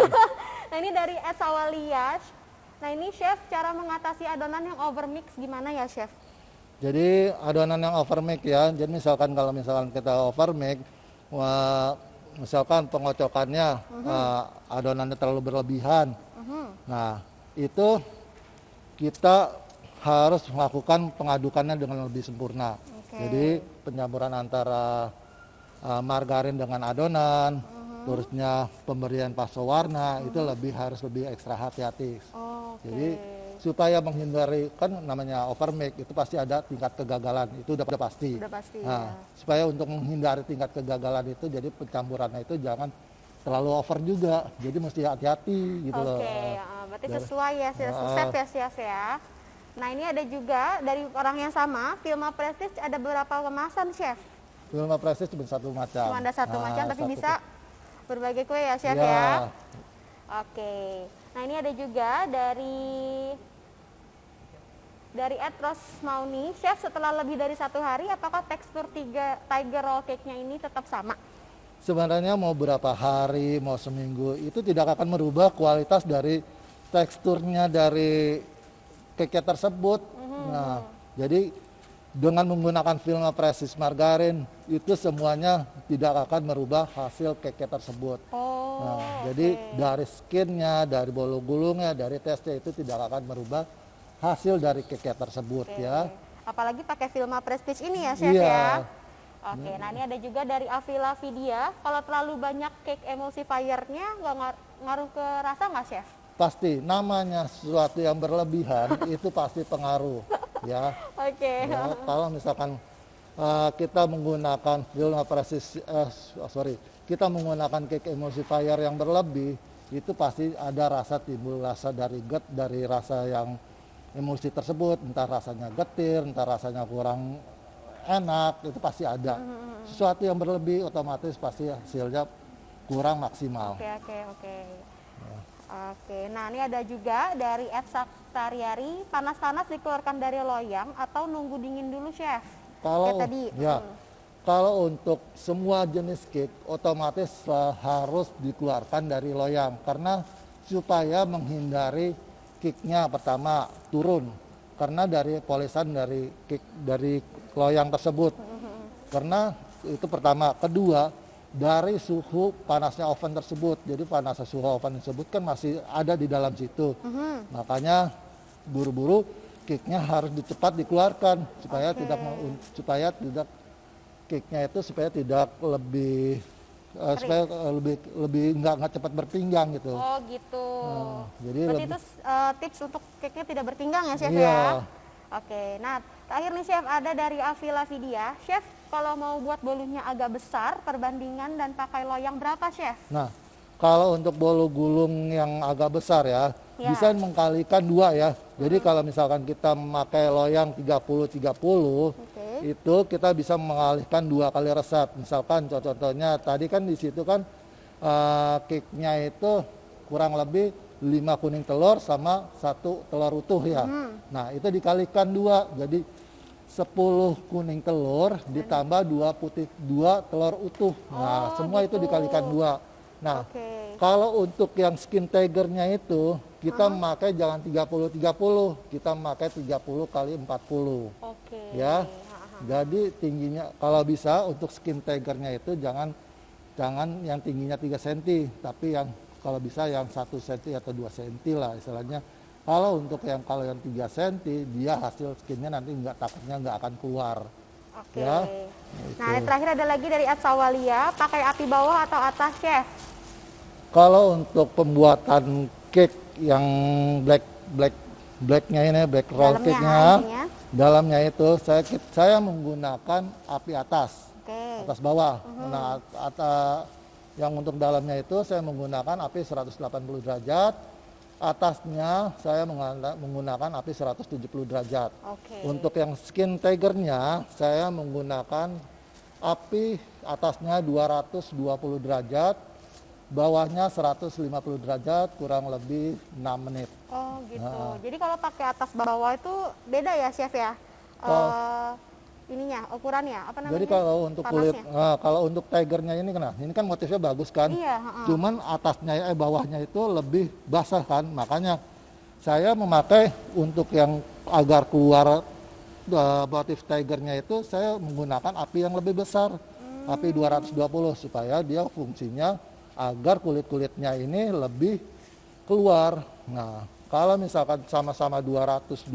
Nah, ini dari @sawaliash. Nah, ini Chef, cara mengatasi adonan yang overmix gimana ya, Chef? Jadi adonan yang overmix ya, jadi kalau misalkan kita overmix, misalkan pengocokannya adonannya terlalu berlebihan. Nah, itu kita harus melakukan pengadukannya dengan lebih sempurna. Jadi pencampuran antara margarin dengan adonan, terusnya pemberian paso warna itu harus lebih ekstra hati-hati. Jadi supaya menghindari, kan namanya overmix itu pasti ada tingkat kegagalan, itu udah pasti. Nah, supaya untuk menghindari tingkat kegagalan itu, jadi pencampurannya itu jangan terlalu over juga, jadi mesti hati-hati gitu loh. Berarti sesuai ya, resep ya, Chef ya. Nah, ini ada juga dari orang yang sama, Filma Prestige ada berapa kemasan, Chef? Filma Prestige cuma satu macam. Cuma ada satu macam, tapi bisa berbagai kue ya, Chef ya. Nah, ini ada juga dari @rosmauni, Chef, setelah lebih dari 1 hari, apakah tekstur Tiger Roll Cake-nya ini tetap sama? Sebenarnya mau berapa hari, mau seminggu, itu tidak akan merubah kualitas dari teksturnya dari cake tersebut. Nah, jadi dengan menggunakan film Prestige margarin, itu semuanya tidak akan merubah hasil cake tersebut. Jadi dari skinnya, dari bolu gulungnya, dari tesnya itu tidak akan merubah hasil dari cake tersebut ya. Apalagi pakai Filma Prestige ini ya, Chef ya. Nah, ini ada juga dari Avila Vidya, kalau terlalu banyak cake emulsifiernya nggak ngaruh ke rasa nggak, Chef? Pasti, namanya sesuatu yang berlebihan itu pasti pengaruh ya. Ya, kalau misalkan kita menggunakan Filma Prestige, kita menggunakan cake emulsifier yang berlebih, itu pasti ada timbul rasa dari dari rasa yang emulsi tersebut, entah rasanya getir, entah rasanya kurang enak, itu pasti ada. Sesuatu yang berlebih otomatis pasti hasilnya kurang maksimal. Nah, ini ada juga dari @saktariari, panas-panas dikeluarkan dari loyang atau nunggu dingin dulu, Chef? Kalau untuk semua jenis cake otomatis harus dikeluarkan dari loyang, karena supaya menghindari cake-nya pertama turun karena dari polesan dari cake dari loyang tersebut. Karena itu pertama, kedua dari suhu panasnya oven tersebut. Jadi suhu oven tersebut kan masih ada di dalam situ. Makanya buru-buru kicknya harus cepat dikeluarkan supaya tidak kicknya itu supaya tidak lebih supaya lebih nggak cepat berpinggang gitu. Oh gitu. Jadi itu tips untuk kicknya tidak berpinggang ya chef iya. ya. Oke, nah terakhir nih chef, ada dari Avila Vidya. Chef, kalau mau buat bolunya agak besar, perbandingan dan pakai loyang berapa chef? Nah, kalau untuk bolu gulung yang agak besar ya, bisa mengkalikan 2 ya. Jadi kalau misalkan kita memakai loyang 30-30, itu kita bisa mengalihkan 2 kali resep. Misalkan contohnya tadi kan di situ kan kicknya itu kurang lebih 5 kuning telur sama 1 telur utuh ya. Nah itu dikalikan 2, jadi 10 kuning telur ditambah 2 telur utuh. Nah semua itu dikalikan 2. Nah, kalau untuk yang skin tigernya itu kita memakai jangan 30-30, kita memakai 30 kali 40. Ya. Jadi tingginya kalau bisa untuk skin tigernya itu jangan yang tingginya 3 cm, tapi yang kalau bisa yang 1 cm atau 2 cm lah istilahnya. Kalau yang 3 cm dia hasil skinnya nanti takutnya nggak akan keluar. Ya. Nah, yang terakhir ada lagi dari Atsawalia, pakai api bawah atau atas chef? Kalau untuk pembuatan cake yang blacknya ini, black roll cake-nya, dalamnya itu saya menggunakan api atas bawah. Nah, yang untuk dalamnya itu saya menggunakan api 180 derajat, atasnya saya menggunakan api 170 derajat. Untuk yang skin tigernya saya menggunakan api atasnya 220 derajat, bawahnya 150 derajat, kurang lebih 6 menit. Oh gitu. Jadi kalau pakai atas bawah itu beda ya chef ya? Ininya, ukurannya apa namanya? Jadi kalau untuk kulit, kalau untuk tigernya ini kan motifnya bagus kan? Iya. Cuman bawahnya itu lebih basah kan, makanya saya memakai untuk yang agar keluar motif tigernya itu saya menggunakan api yang lebih besar, api 220 supaya dia fungsinya agar kulit-kulitnya ini lebih keluar. Nah, kalau misalkan sama-sama 220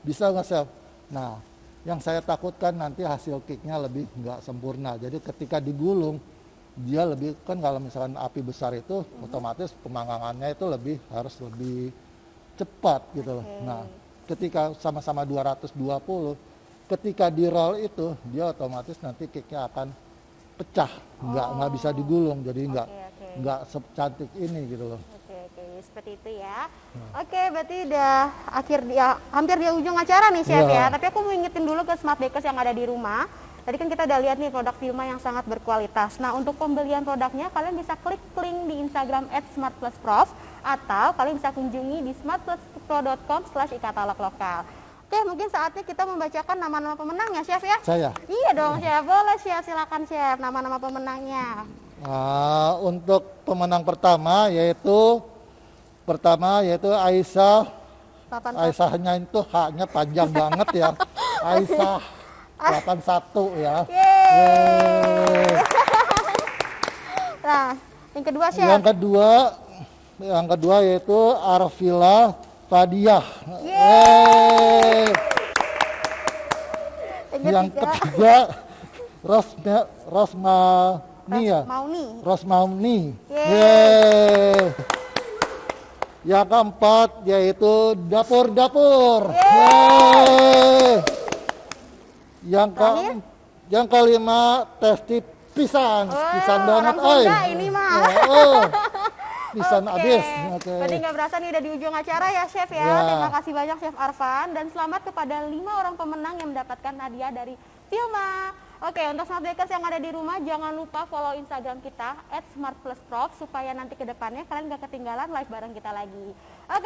bisa nggak chef? Nah, yang saya takutkan nanti hasil cake-nya lebih nggak sempurna. Jadi ketika digulung dia lebih kan kalau misalkan api besar itu otomatis pemanggangannya itu harus lebih cepat gitu loh. Nah, ketika sama-sama 220, ketika di roll itu dia otomatis nanti cake-nya akan pecah, nggak bisa digulung, jadi nggak secantik ini gitu loh. Seperti itu ya. Berarti udah hampir di ujung acara nih chef ya. Tapi aku mau ingetin dulu ke Smart Bakers yang ada di rumah. Tadi kan kita udah lihat nih produk Vilma yang sangat berkualitas. Nah, untuk pembelian produknya kalian bisa klik link di Instagram @smartplusprof atau kalian bisa kunjungi di smartpluspro.com/ikatalog-lokal. Oke, mungkin saatnya kita membacakan nama-nama pemenangnya, Chef ya? Saya? Iya dong, Chef. Boleh, Chef. Silakan, Chef. Nama-nama pemenangnya. Untuk pemenang pertama yaitu Aisyah. Aisyahnya itu haknya panjang banget ya. Aisyah 81 ya. Yeay. Nah, yang kedua, Chef. Yang kedua yaitu Arvila Fadiah. Yang ketiga Rosmauni. Yang keempat yaitu Dapur. Yang kelima Testi Pisan banget. Ini mah. Pisan abis. Berarti nggak berasa nih udah di ujung acara ya Chef ya. Terima kasih banyak Chef Arfan dan selamat kepada 5 orang pemenang yang mendapatkan hadiah dari Vilma. Untuk Smart Bakers yang ada di rumah jangan lupa follow Instagram kita @smartplusprof supaya nanti kedepannya kalian gak ketinggalan live bareng kita lagi.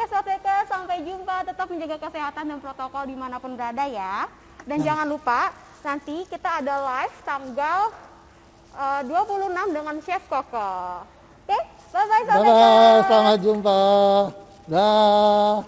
Smart Bakers, sampai jumpa, tetap menjaga kesehatan dan protokol dimanapun berada ya. Dan jangan lupa nanti kita ada live tanggal 26 dengan Chef Koko. Bye-bye, selamat jumpa. Dah.